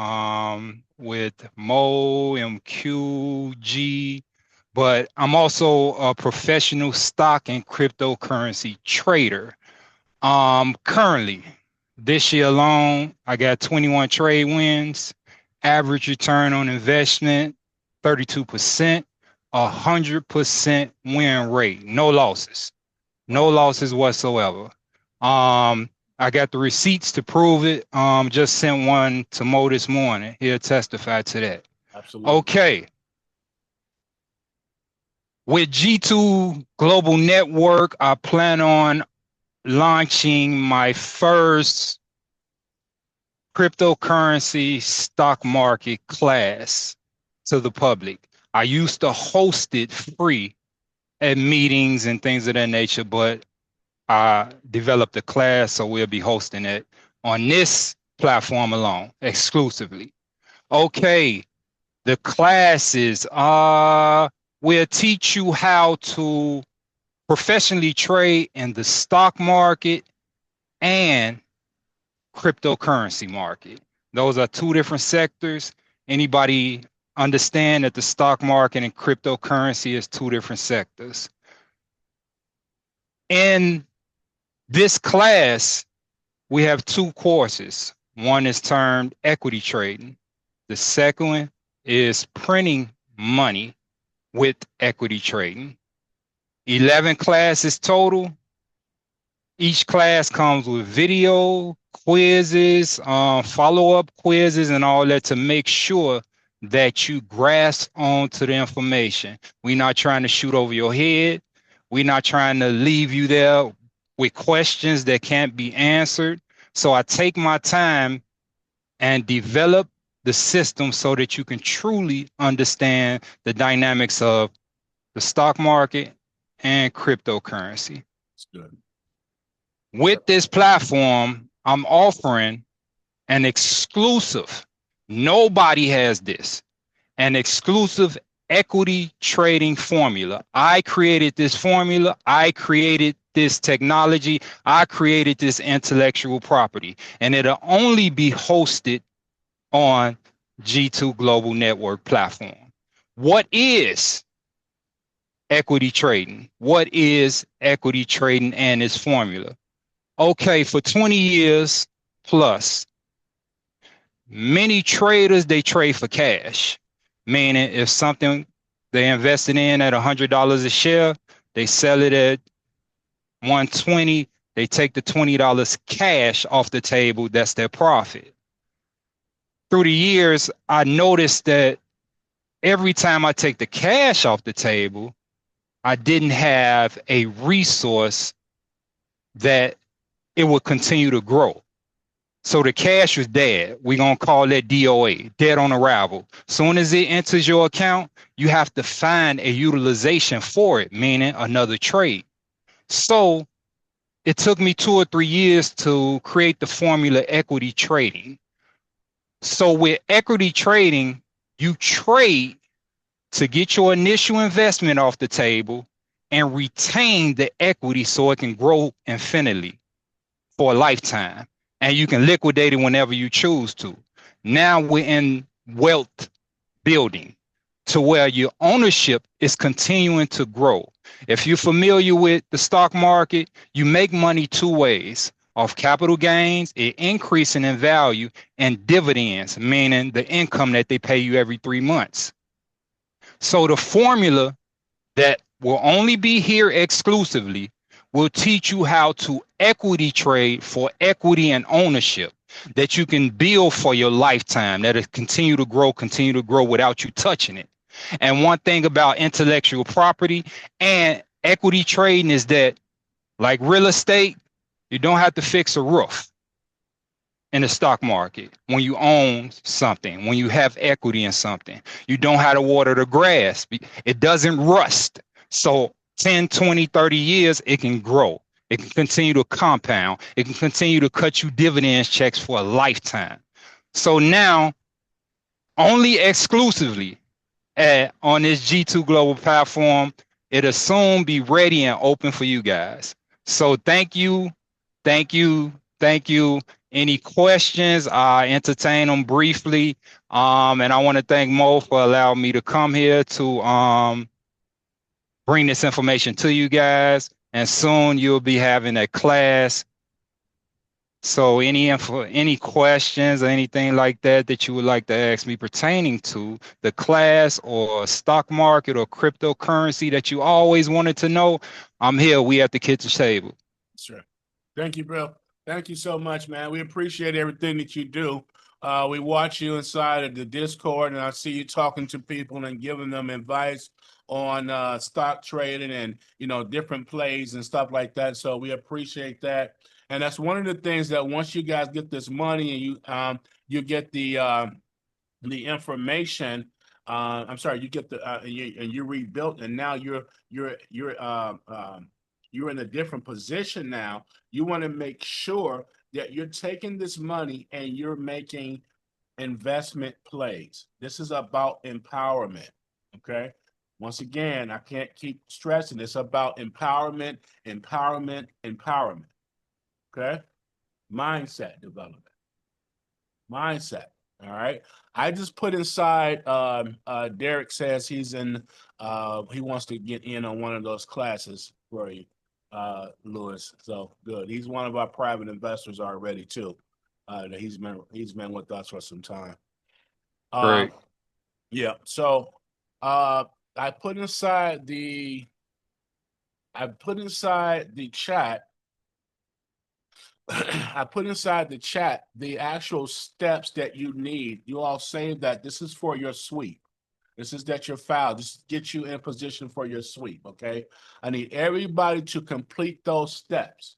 with Mo, MQG, but I'm also a professional stock and cryptocurrency trader. Currently, this year alone, I got 21 trade wins, average return on investment, 32%, 100% win rate, no losses. No losses whatsoever. I got the receipts to prove it. Just sent one to Mo this morning. He'll testify to that. Absolutely. Okay. With G2 Global Network, I plan on launching my first cryptocurrency stock market class to the public. I used to host it free at meetings and things of that nature, but I developed a class, so we'll be hosting it on this platform alone, exclusively. Okay, the classes, will teach you how to professionally trade in the stock market and cryptocurrency market. Those are two different sectors. Anybody understand that the stock market and cryptocurrency is two different sectors? In this class, we have two courses. One is termed equity trading. The second one is printing money with equity trading. 11 classes total. Each class comes with video, quizzes, follow-up quizzes, and all that to make sure that you grasp onto the information. We're not trying to shoot over your head. We're not trying to leave you there with questions that can't be answered. So I take my time and develop the system so that you can truly understand the dynamics of the stock market and cryptocurrency. That's good. With this platform, I'm offering an exclusive, nobody has this, an exclusive equity trading formula. I created this formula. I created this technology. I created this intellectual property, and it'll only be hosted on G2 Global Network platform. What is equity trading? What is equity trading and its formula? Okay, for 20 years plus, many traders, they trade for cash, meaning if something they invested in at $100 a share, they sell it at $120, they take the $20 cash off the table, that's their profit. Through the years, I noticed that every time I take the cash off the table, I didn't have a resource that it would continue to grow. So the cash was dead. We're going to call that DOA, dead on arrival. Soon as it enters your account, you have to find a utilization for it, meaning another trade. So it took me 2 or 3 years to create the formula equity trading. So with equity trading, you trade to get your initial investment off the table and retain the equity so it can grow infinitely for a lifetime. And you can liquidate it whenever you choose to. Now we're in wealth building to where your ownership is continuing to grow. If you're familiar with the stock market, you make money 2 ways: off capital gains, it increasing in value, and dividends, meaning the income that they pay you every 3 months. So the formula that will only be here exclusively will teach you how to equity trade for equity and ownership that you can build for your lifetime, that it continue to grow without you touching it. And one thing about intellectual property and equity trading is that, like real estate, you don't have to fix a roof in the stock market when you own something, when you have equity in something. You don't have to water the grass. It doesn't rust. So 10, 20, 30 years, it can grow. It can continue to compound. It can continue to cut you dividends checks for a lifetime. So now, only exclusively on this G2 Global platform, it'll soon be ready and open for you guys. So thank you. Any questions? I entertain them briefly. And I want to thank Mo for allowing me to come here to bring this information to you guys. And soon you'll be having a class. So any questions or anything like that you would like to ask me pertaining to the class or stock market or cryptocurrency that you always wanted to know, I'm here. We at the kitchen table. Sure. Thank you, bro. Thank you so much, man. We appreciate everything that you do. We watch you inside of the Discord, and I see you talking to people and giving them advice on stock trading and different plays and stuff like that. So we appreciate that. And that's one of the things that once you guys get this money and you get the information. I'm sorry, you get the and you rebuilt, and now you're in a different position now. You want to make sure that you're taking this money and you're making investment plays. This is about empowerment. Okay. Once again, I can't keep stressing. It's about empowerment, empowerment, empowerment. Okay. Mindset development. Mindset. All right. I just put inside Derek says he's in he wants to get in on one of those classes for you, Lewis. So good. He's one of our private investors already too. That he's been with us for some time. Great. Yeah. So I put inside the chat. I put inside the chat the actual steps that you need. You all save that. This is for your sweep. This is that your file. This gets you in position for your sweep. Okay. I need everybody to complete those steps.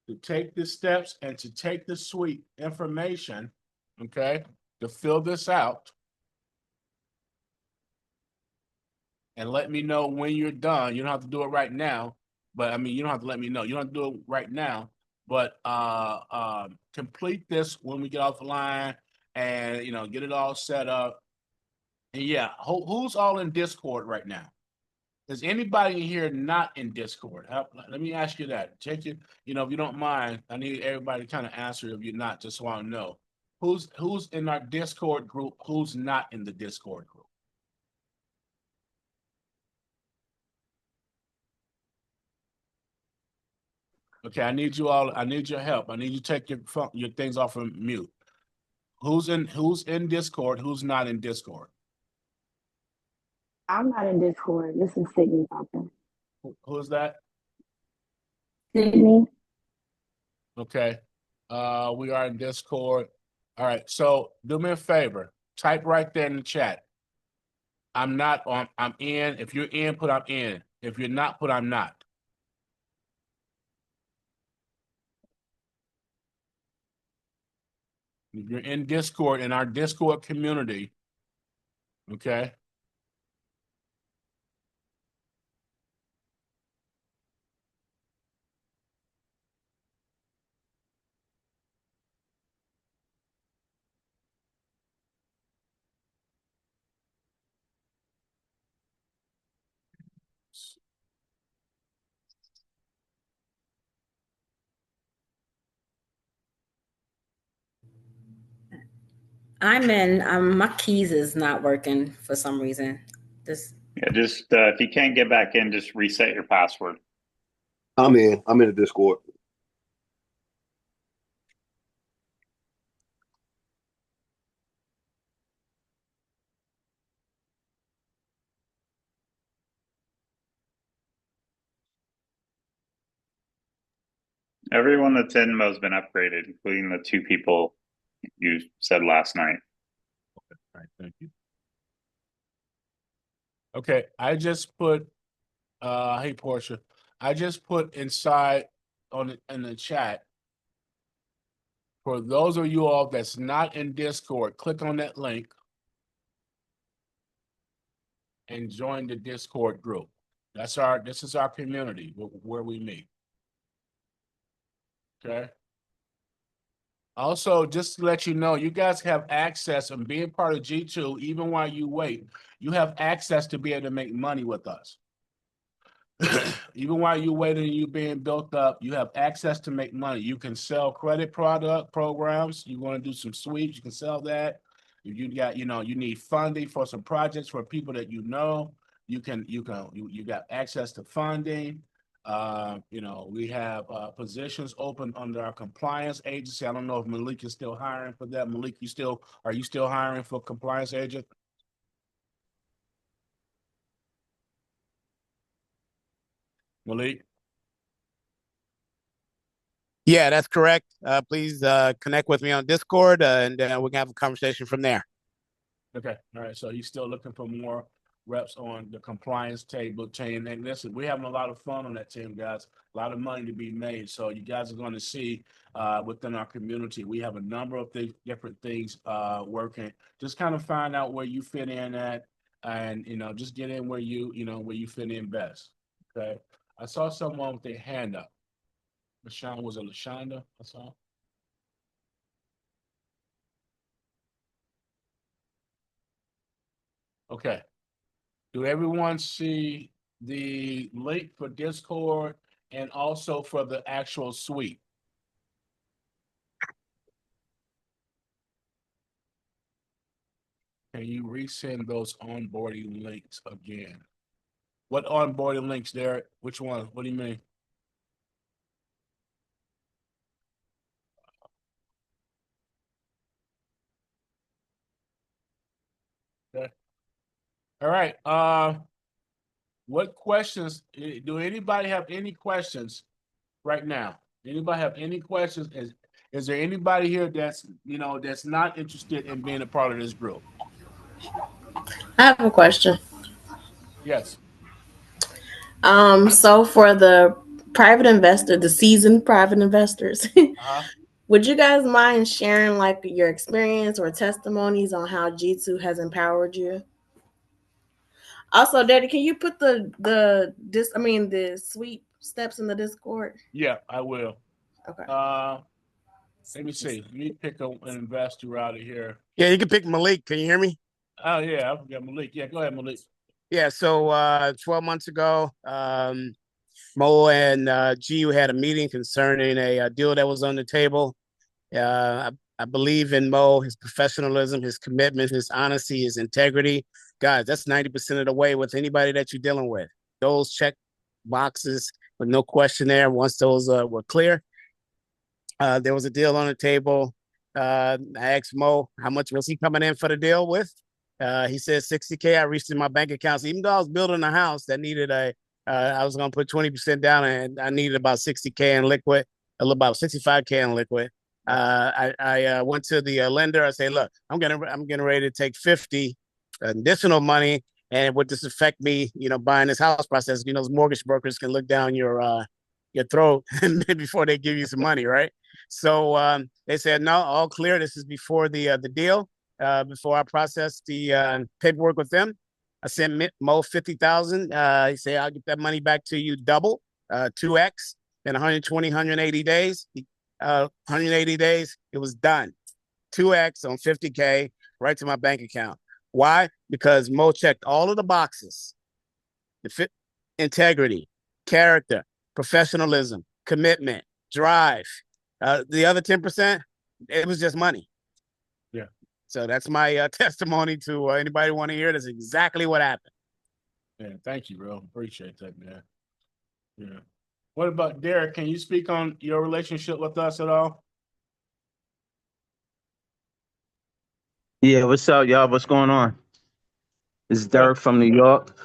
To take the steps and to take the sweep information. Okay. To fill this out. And let me know when you're done. You don't have to do it right now. But I mean, you don't have to let me know. You don't have to do it right now, but complete this when we get off the line and get it all set up. And yeah, who's all in Discord right now? Is anybody in here not in Discord? Let me ask you that. Check it, if you don't mind. I need everybody to kind of answer if you're not, just so I know. Who's in our Discord group? Who's not in the Discord group? Okay, I need you all. I need your help. I need you to take your things off of mute. Who's in Discord? Who's not in Discord? I'm not in Discord. This is Sydney talking. Who's that? Sydney. Okay. We are in Discord. All right. So do me a favor. Type right there in the chat. I'm not on. I'm in. If you're in, put I'm in. If you're not, put I'm not. If you're in Discord, in our Discord community, okay? I'm in. My keys is not working for some reason. Yeah, just if you can't get back in, just reset your password. I'm in the Discord. Everyone that's in has been upgraded, including the 2 people you said last night. All right, thank you. Okay, I just put hey Portia. I just put inside in the chat. For those of you all that's not in Discord, click on that link and join the Discord group. This is our community where we meet. Okay. Also, just to let you know, you guys have access and being part of G2, even while you wait, you have access to be able to make money with us. Even while you're waiting and you being built up, you have access to make money. You can sell credit programs. You want to do some sweeps, you can sell that. If you got, you need funding for some projects for people that you got access to funding. We have positions open under our compliance agency. I don't know if Malik is still hiring for that. Malik, are you still hiring for compliance agent? Malik? Yeah, that's correct. Please connect with me on Discord, and we can have a conversation from there. Okay, all right, so you're still looking for more reps on the compliance table chain. And listen, we're having a lot of fun on that team, guys. A lot of money to be made. So you guys are going to see within our community, we have a number of different things working. Just kind of find out where you fit in at, and just get in where where you fit in best. Okay. I saw someone with their hand up. LaShawn, was it LaShonda? I saw. Okay. Do everyone see the link for Discord and also for the actual suite? Can you resend those onboarding links again? What onboarding links, Derek? Which one? What do you mean? Okay. All right. What questions? Do anybody have any questions right now? Anybody have any questions? Is there anybody here that's that's not interested in being a part of this group? I have a question. Yes. So for the private investor, the seasoned private investors, would you guys mind sharing like your experience or testimonies on how G2 has empowered you? Also, Daddy, can you put the sweep steps in the Discord? Yeah, I will. Okay. Let me see. Let me pick an investor out of here. Yeah, you can pick Malik. Can you hear me? Oh yeah, I forgot Malik. Yeah, go ahead, Malik. Yeah, so 12 months ago, Mo and GU had a meeting concerning a deal that was on the table. I believe in Mo, his professionalism, his commitment, his honesty, his integrity. Guys, that's 90% of the way with anybody that you're dealing with. Those check boxes with no question there. Once those were clear, there was a deal on the table. I asked Mo how much was he coming in for the deal with. He said 60K. I reached in my bank accounts. Even though I was building a house that needed I was going to put 20% down, and I needed about 60K in liquid, about 65K in liquid. I went to the lender. I say, look, I'm getting ready to take 50 additional money, and would this affect me, buying this house process? Those mortgage brokers can look down your throat before they give you some money, right? So they said, no, all clear. This is before the deal. Before I processed the paperwork with them, I sent Mo 50,000. He said, I'll get that money back to you double, 2x in 120, 180 days. 180 days, it was done. 2x on 50K right to my bank account. Why? Because Mo checked all of the boxes: integrity, character, professionalism, commitment, drive. The other 10%, it was just money. Yeah. So that's my testimony to anybody want to hear. That's exactly what happened. Yeah, thank you, bro. Appreciate that, man. Yeah. What about Derek? Can you speak on your relationship with us at all? Yeah, what's up, y'all? What's going on? It's Derek from New York.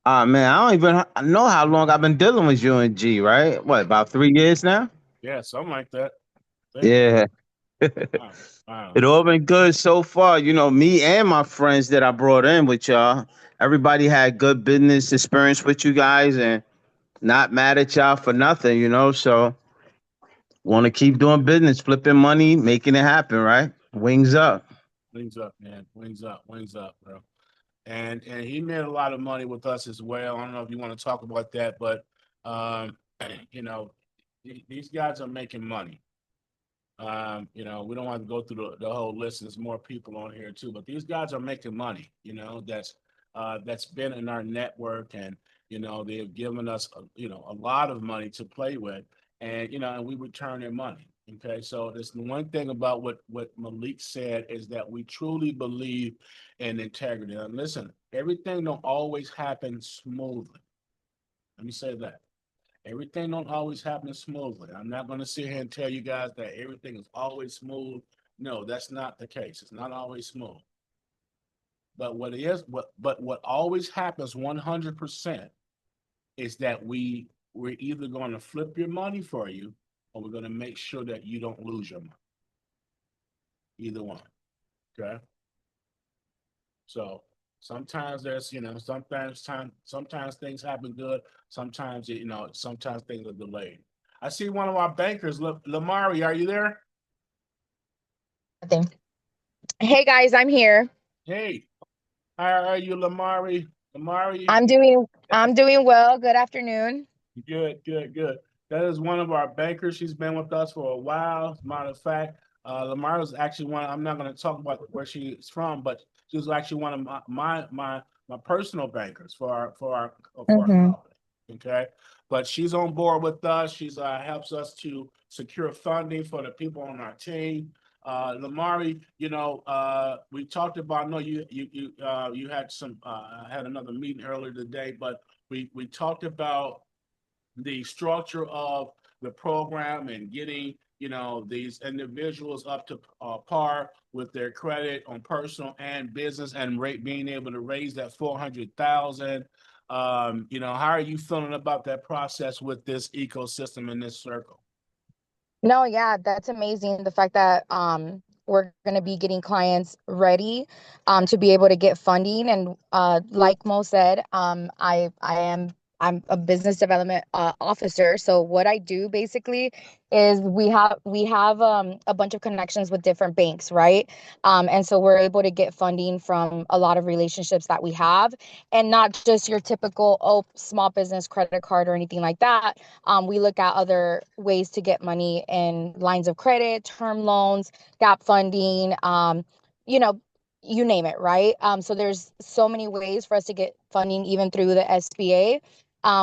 Man, I don't even know how long I've been dealing with you and G, right? What, about 3 years now? Yeah, something like that. Yeah. Wow. It all been good so far. Me and my friends that I brought in with y'all, everybody had good business experience with you guys and not mad at y'all for nothing, so want to keep doing business, flipping money, making it happen, right? Wings up. Wings up, man. Wings up, bro. And he made a lot of money with us as well. I don't know if you want to talk about that, but these guys are making money. We don't have to go through the whole list. There's more people on here too, but these guys are making money. That's been in our network, and they have given us a lot of money to play with, and and we return their money. Okay, so there's one thing about what Malik said is that we truly believe in integrity. And listen, everything don't always happen smoothly. Let me say that. Everything don't always happen smoothly. I'm not going to sit here and tell you guys that everything is always smooth. No, that's not the case. It's not always smooth. But what always happens 100% is that we're either going to flip your money for you, or we're gonna make sure that you don't lose your money. Either one, okay? So sometimes there's, sometimes things happen good, sometimes, sometimes things are delayed. I see one of our bankers, Lamari, are you there? Hey guys, I'm here. Hey, how are you, Lamari? Lamari, I'm doing well. Good afternoon. good, good, good. That is one of our bankers. She's been with us for a while. As a matter of fact, Lamar was actually one. I'm not going to talk about where she's from, but she was actually one of my personal bankers for our company. Okay, but she's on board with us. She's helps us to secure funding for the people on our team. Lamari, we talked about. I know you had had another meeting earlier today, but we talked about the structure of the program and getting these individuals up to par with their credit on personal and business, and being able to raise that 400,000. How are you feeling about that process with this ecosystem in this circle? No, yeah, that's amazing. The fact that we're going to be getting clients ready to be able to get funding, and like Mo said, I'm a business development officer. So what I do basically is we have a bunch of connections with different banks, right? And so we're able to get funding from a lot of relationships that we have, and not just your typical small business credit card or anything like that. We look at other ways to get money in lines of credit, term loans, gap funding, you name it, right? So there's so many ways for us to get funding, even through the SBA.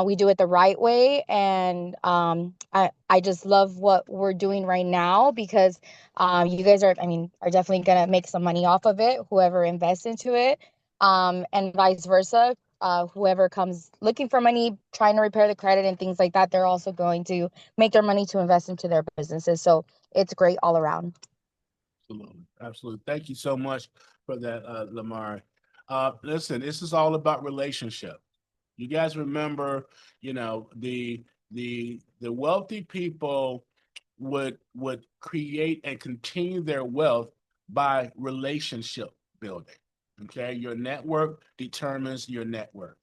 We do it the right way, and I just love what we're doing right now, because you guys are definitely gonna make some money off of it, whoever invests into it, and vice versa. Whoever comes looking for money, trying to repair the credit and things like that, they're also going to make their money to invest into their businesses. So it's great all around. Absolutely. Absolutely. Thank you so much for that, Lamar. Listen, this is all about relationship. You guys remember, the wealthy people would create and continue their wealth by relationship building. Okay, your network determines your network.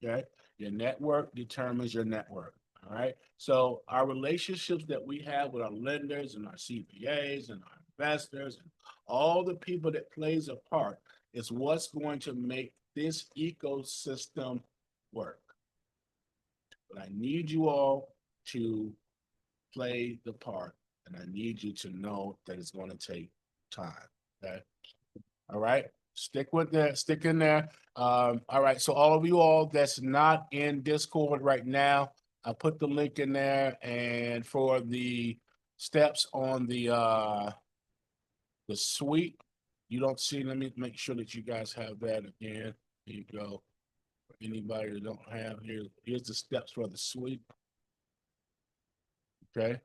Okay, your network determines your network. All right. So our relationships that we have with our lenders and our CPAs and our investors and all the people that plays a part is what's going to make this ecosystem work. But I need you all to play the part, and I need you to know that it's going to take time. Okay. All right. Stick in there. All right. So all of you all that's not in Discord right now, I put the link in there, and for the steps on the suite, you don't see. Let me make sure that you guys have that again. Here you go. For anybody that don't have, here's the steps for the suite. Okay.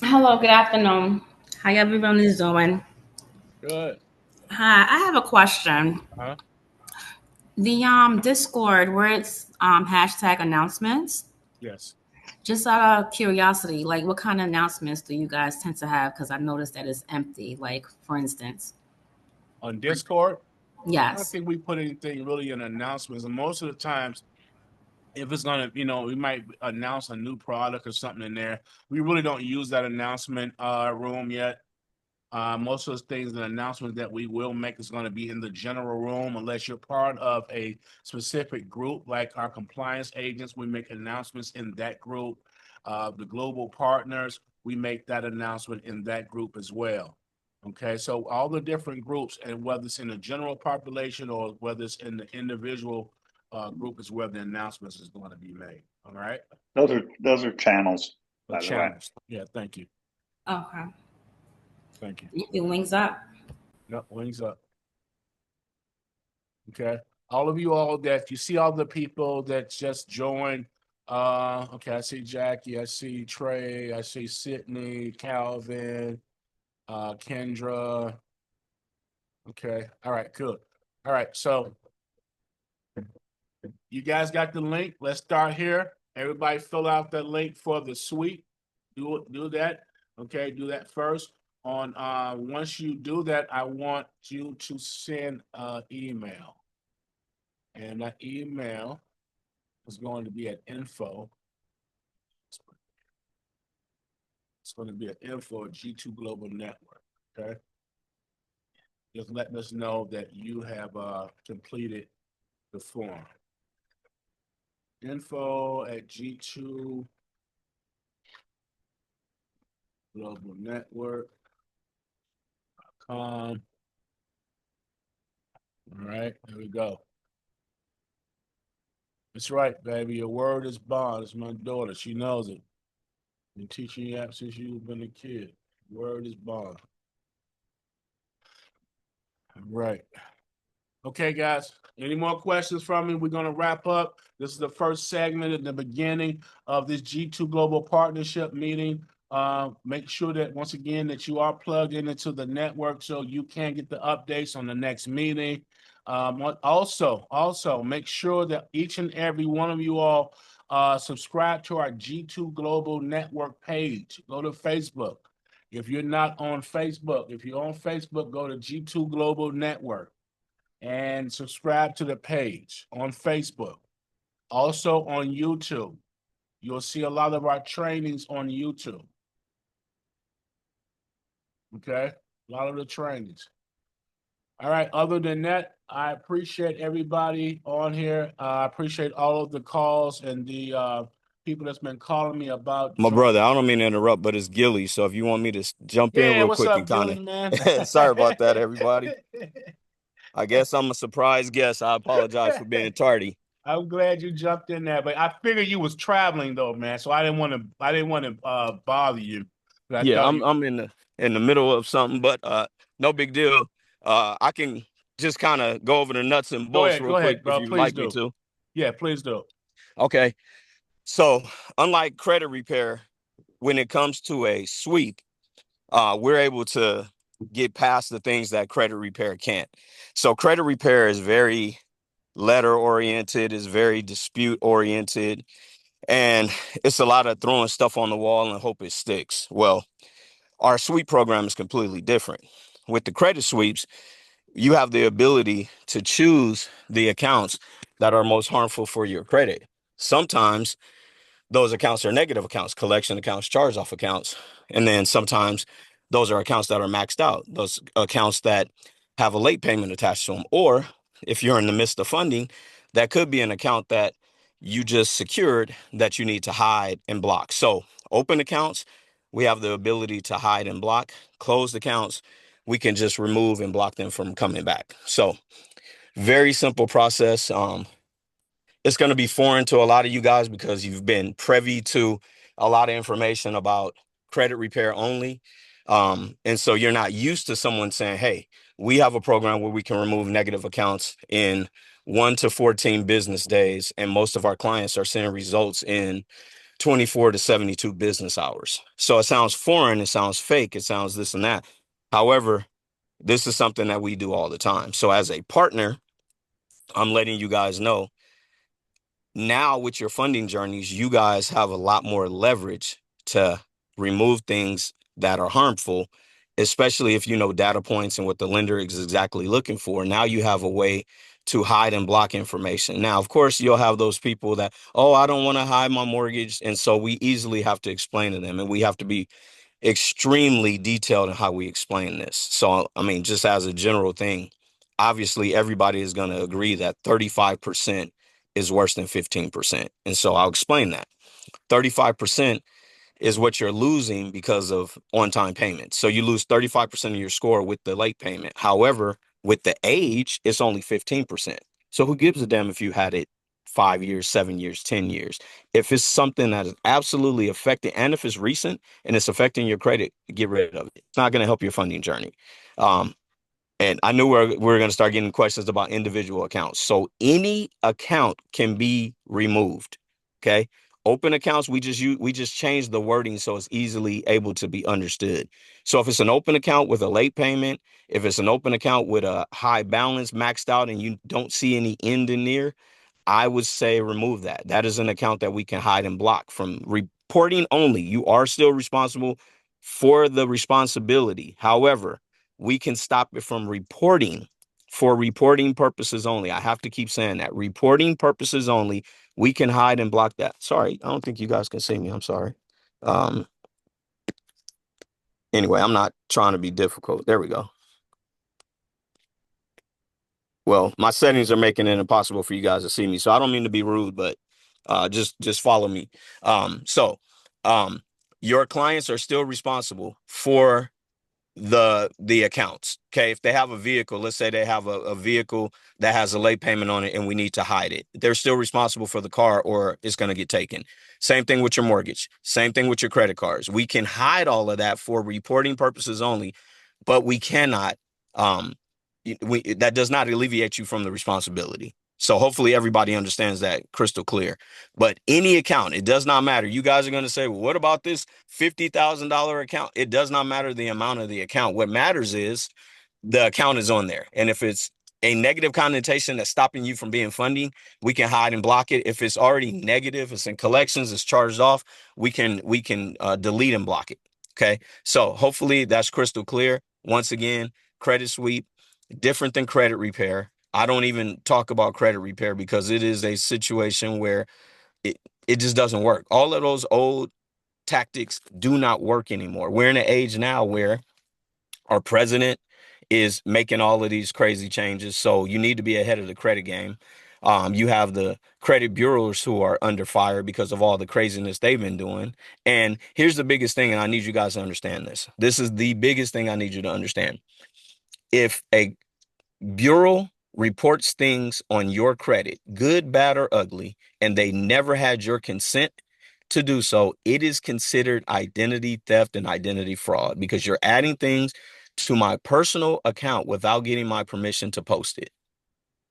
Hello, good afternoon. How everyone is doing? Good. Hi, I have a question. Uh-huh. The Discord where it's hashtag announcements. Yes. Just out of curiosity, like what kind of announcements do you guys tend to have? Because I noticed that it's empty. Like, for instance, On Discord? I don't yes. think we put anything really in announcements. And most of the times, if it's gonna, we might announce a new product or something in there. We really don't use that announcement room yet. Most of the things, the announcements that we will make is going to be in the general room, unless you're part of a specific group, like our compliance agents. We make announcements in that group. The global partners, we make that announcement in that group as well. Okay, so all the different groups, and whether it's in the general population or whether it's in the individual group, is where the announcements is going to be made. All right. Those are channels, by the way. Channels. Yeah. Thank you. Okay. Thank you. Your wings up. Yep, wings up. Okay. All of you all that you see, all the people that just joined. Okay, I see Jackie, I see Trey, I see Sydney, Calvin, Kendra. Okay. All right, good. All right. So You guys got the link. Let's start here. Everybody fill out the link for the suite. Do that. Okay, do that first. Once you do that, I want you to send an email. And that email is going to be at info. It's going to be at info at G2 Global Network. Okay. Just letting us know that you have completed the form. Info at G2 Global Network.com. All right, there we go. That's right, baby. Your word is bond. It's my daughter. She knows it. Been teaching you that since you've been a kid. Word is bond. All right. Okay, guys. Any more questions from me? We're going to wrap up. This is the first segment at the beginning of this G2 Global Partnership meeting. Make sure that, once again, that you are plugged into the network so you can get the updates on the next meeting. Also, make sure that each and every one of you all subscribe to our G2 Global Network page. Go to Facebook. If you're not on Facebook, if you're on Facebook, go to G2 Global Network and subscribe to the page on Facebook. Also on YouTube. You'll see a lot of our trainings on YouTube. Okay, a lot of the trainings. All right, other than that, I appreciate everybody on here. I appreciate all of the calls and the people that's been calling me about My brother, I don't mean to interrupt, but it's Gilly. So if you want me to jump in real what's quick up, and kind Gilly, man? of sorry about that, everybody. I guess I'm a surprise guest. I apologize for being tardy. I'm glad you jumped in there, but I figured you was traveling though, man. So I didn't want to bother you. Yeah, I'm in the middle of something, but no big deal. I can just kind of go over the nuts and bolts real quick bro. if you'd Please like do. me to. Yeah, please do. Okay. So unlike credit repair, when it comes to a sweep, we're able to get past the things that credit repair can't. So credit repair is very letter oriented, is very dispute oriented, and it's a lot of throwing stuff on the wall and hope it sticks. Well, our sweep program is completely different. With the credit sweeps, you have the ability to choose the accounts that are most harmful for your credit. Sometimes those accounts are negative accounts, collection accounts, charge-off accounts. And then sometimes those are accounts that are maxed out, those accounts that have a late payment attached to them. Or if you're in the midst of funding, that could be an account that you just secured that you need to hide and block. So open accounts, we have the ability to hide and block. Closed accounts, we can just remove and block them from coming back. So very simple process. It's going to be foreign to a lot of you guys because you've been privy to a lot of information about credit repair only. And so you're not used to someone saying, hey, we have a program where we can remove negative accounts in 1 to 14 business days. And most of our clients are seeing results in 24 to 72 business hours. So it sounds foreign, it sounds fake, it sounds this and that. However, this is something that we do all the time. So as a partner, I'm letting you guys know now with your funding journeys, you guys have a lot more leverage to remove things that are harmful, especially if you know data points and what the lender is exactly looking for. Now you have a way to hide and block information. Now, of course, you'll have those people that, oh, I don't want to hide my mortgage. And so we easily have to explain to them, and we have to be extremely detailed in how we explain this. So, I mean, just as a general thing, obviously everybody is going to agree that 35% is worse than 15%. And so I'll explain that. 35% is what you're losing because of on-time payments. So you lose 35% of your score with the late payment. However, with the age, it's only 15%. So who gives a damn if you had it 5 years, 7 years, 10 years? If it's something that is absolutely affecting, and if it's recent and it's affecting your credit, get rid of it. It's not going to help your funding journey. And I knew we're going to start getting questions about individual accounts. So any account can be removed. Okay. Open accounts, we just changed the wording so it's easily able to be understood. So if it's an open account with a late payment, if it's an open account with a high balance maxed out and you don't see any end in near, I would say remove that. That is an account that we can hide and block from reporting only. You are still responsible for the responsibility. However, we can stop it from reporting for reporting purposes only. I have to keep saying that. Reporting purposes only. We can hide and block that. Sorry, I don't think you guys can see me. I'm sorry. Anyway, I'm not trying to be difficult. There we go. Well, my settings are making it impossible for you guys to see me. So I don't mean to be rude, but just follow me. So your clients are still responsible for the accounts. Okay. If they have a vehicle, let's say they have a vehicle that has a late payment on it and we need to hide it. They're still responsible for the car or it's going to get taken. Same thing with your mortgage. Same thing with your credit cards. We can hide all of that for reporting purposes only, but we cannot, that does not alleviate you from the responsibility. So hopefully everybody understands that crystal clear. But any account, it does not matter. You guys are going to say, well, what about this $50,000 account? It does not matter the amount of the account. What matters is the account is on there. And if it's a negative connotation that's stopping you from being funding, we can hide and block it. If it's already negative, it's in collections, it's charged off, we can delete and block it. Okay. So hopefully that's crystal clear. Once again, credit sweep, different than credit repair. I don't even talk about credit repair because it is a situation where it just doesn't work. All of those old tactics do not work anymore. We're in an age now where our president is making all of these crazy changes. So you need to be ahead of the credit game. You have the credit bureaus who are under fire because of all the craziness they've been doing. And here's the biggest thing, and I need you guys to understand this. This is the biggest thing I need you to understand. If a bureau reports things on your credit, good, bad, or ugly, and they never had your consent to do so, it is considered identity theft and identity fraud because you're adding things to my personal account without getting my permission to post it.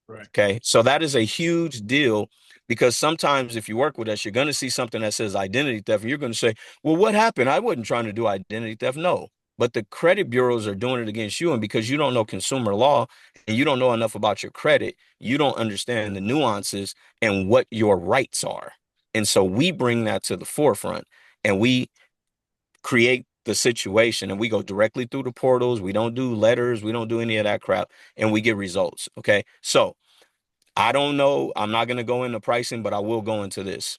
Right. Okay. So that is a huge deal because sometimes if you work with us, you're going to see something that says identity theft and you're going to say, well, what happened? I wasn't trying to do identity theft. No. But the credit bureaus are doing it against you. And because you don't know consumer law and you don't know enough about your credit, you don't understand the nuances and what your rights are. And so we bring that to the forefront and we create the situation and we go directly through the portals. We don't do letters. We don't do any of that crap and we get results. Okay. So I don't know. I'm not going to go into pricing, but I will go into this.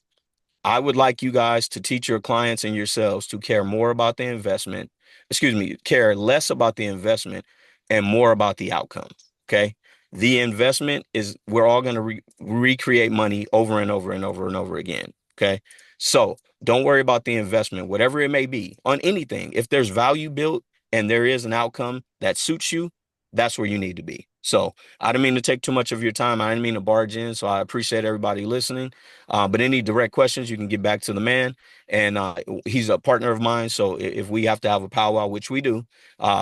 I would like you guys to teach your clients and yourselves to care more about the investment. Care less about the investment and more about the outcome. Okay. The investment is we're all going to recreate money over and over and over and over again. Okay. So don't worry about the investment, whatever it may be on anything. If there's value built and there is an outcome that suits you, that's where you need to be. So I didn't mean to take too much of your time. I didn't mean to barge in. So I appreciate everybody listening. But any direct questions, you can get back to the man. And he's a partner of mine. So if we have to have a powwow, which we do,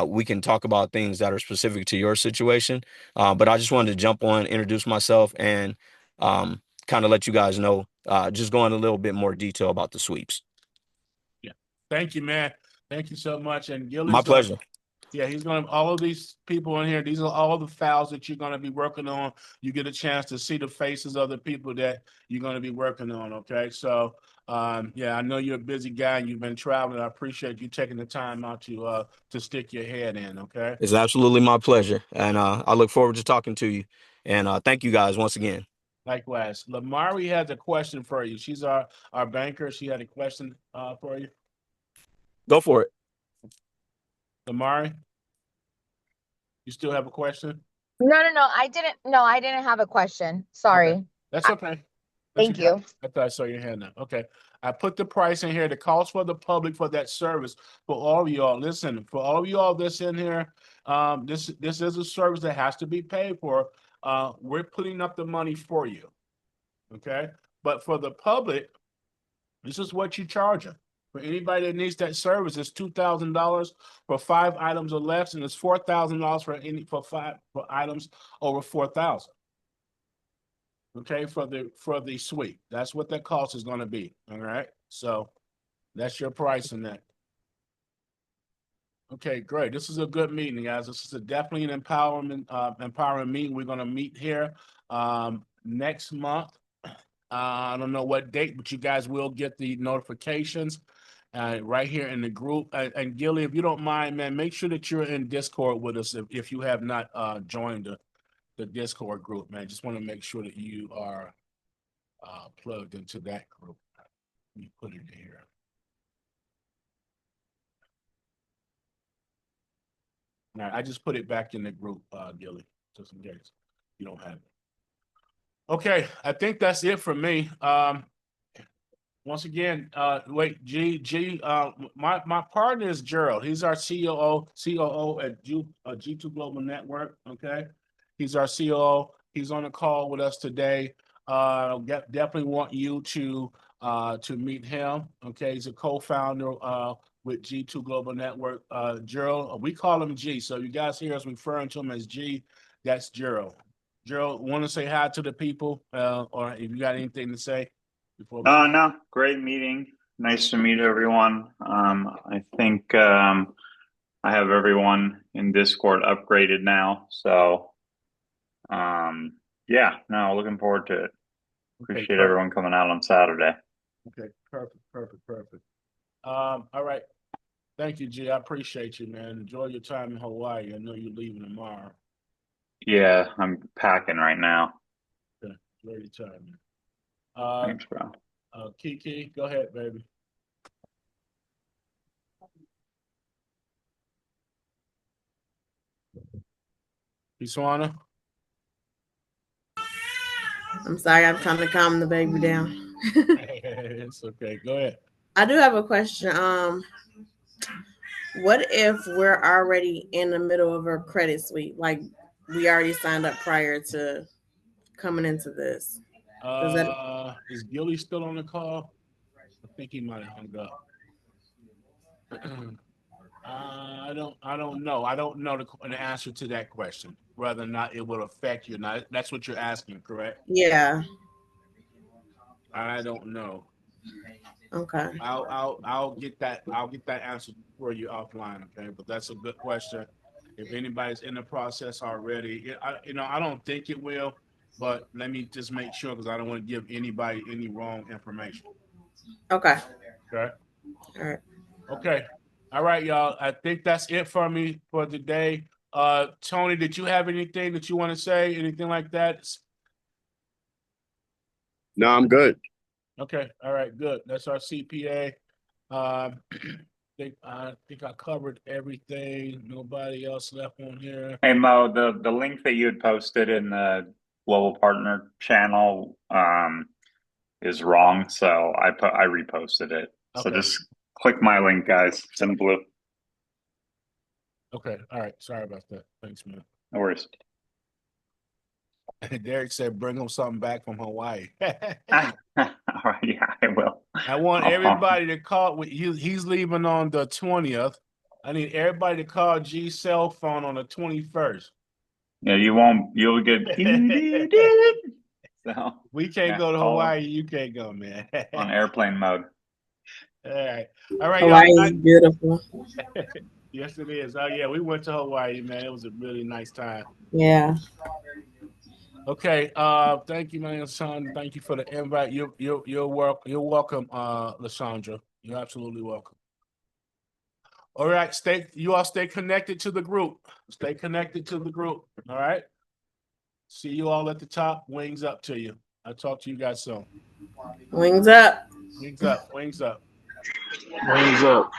we can talk about things that are specific to your situation. But I just wanted to jump on, introduce myself, and kind of let you guys know, just go in a little bit more detail about the sweeps. Yeah. Thank you, man. Thank you so much. And Gilly's My pleasure. Yeah, he's going to, all of these people in here, these are all the files that you're going to be working on. You get a chance to see the faces of the people that you're going to be working on, okay? So, yeah, I know you're a busy guy and you've been traveling. I appreciate you taking the time out to stick your head in, okay? It's absolutely my pleasure. And I look forward to talking to you. And thank you guys once again. Likewise. Lamari has a question for you. She's our banker. She had a question for you. Go for it. Lamari, you still have a question? No, I didn't have a question. Sorry. Okay. That's okay. Thank you. I thought I saw your hand now. Okay. I put the price in here, the cost for the public for that service for all of y'all. Listen, for all of y'all that's in here, this is a service that has to be paid for. We're putting up the money for you. Okay. But for the public, this is what you charge them. For anybody that needs that service, it's $2,000 for 5 items or less, and it's $4,000 for items over 4,000. Okay, for the suite. That's what that cost is going to be. All right. So that's your price in that. Okay, great. This is a good meeting, guys. This is definitely an empowering meeting. We're going to meet here next month. I don't know what date, but you guys will get the notifications right here in the group. And Gilly, if you don't mind, man, make sure that you're in Discord with us if you have not joined the Discord group, man. Just want to make sure that you are plugged into that group. Let me put it here. All right, I just put it back in the group, Gilly, just in case you don't have it. Okay, I think that's it for me. Once again, my partner is Gerald. He's our COO at G2 Global Network. Okay, he's our COO. He's on the call with us today. Definitely want you to meet him. Okay, he's a co-founder with G2 Global Network. Gerald, we call him G. So you guys hear us referring to him as G. That's Gerald. Gerald, want to say hi to the people, or if you got anything to say before? No, great meeting. Nice to meet everyone. I think I have everyone in Discord upgraded now. So, yeah, no, looking forward to it. Appreciate everyone coming out on Saturday. Okay, perfect. All right. Thank you, G. I appreciate you, man. Enjoy your time in Hawaii. I know you're leaving tomorrow. Yeah, I'm packing right now. Okay, enjoy your time, man. Thanks, bro. Kiki, go ahead, baby. Iswana? I'm sorry, I'm trying to calm the baby down. It's okay. Go ahead. I do have a question. What if we're already in the middle of a credit sweep? Like we already signed up prior to coming into this. Is Gilly still on the call? I think he might have hung up. I don't know. I don't know the answer to that question, whether or not it will affect you. Now, that's what you're asking, correct? Yeah. I don't know. Okay. I'll get that answer for you offline, okay? But that's a good question. If anybody's in the process already, I don't think it will, but let me just make sure because I don't want to give anybody any wrong information. Okay. Okay. All right. Okay. All right, y'all. I think that's it for me for today. Tony, did you have anything that you want to say? Anything like that? No, I'm good. Okay. All right. Good. That's our CPA. I think I covered everything. Nobody else left on here. Hey Mo, the link that you had posted in the Global Partner channel is wrong, so I reposted it. So Okay. just click my link, guys. It's in blue. Okay. All right. Sorry about that. Thanks, man. No worries. Derek said, "Bring him something back from Hawaii." All right, yeah, I will. I want everybody to call. He's leaving on the 20th. I need everybody to call G's cell phone on the 21st. Yeah, you'll get so we can't go to Hawaii. You can't go, man. On airplane mode. All right. All right. Hawaii is beautiful. Yes, it is. Oh yeah, we went to Hawaii, man. It was a really nice time. Yeah. Okay. Thank you, man, son. Thank you for the invite. You're welcome, Lashondra. You're absolutely welcome. All right, you all stay connected to the group. Stay connected to the group. All right. See you all at the top. Wings up to you. I'll talk to you guys soon. Wings up. Wings up. Wings up. Wings up.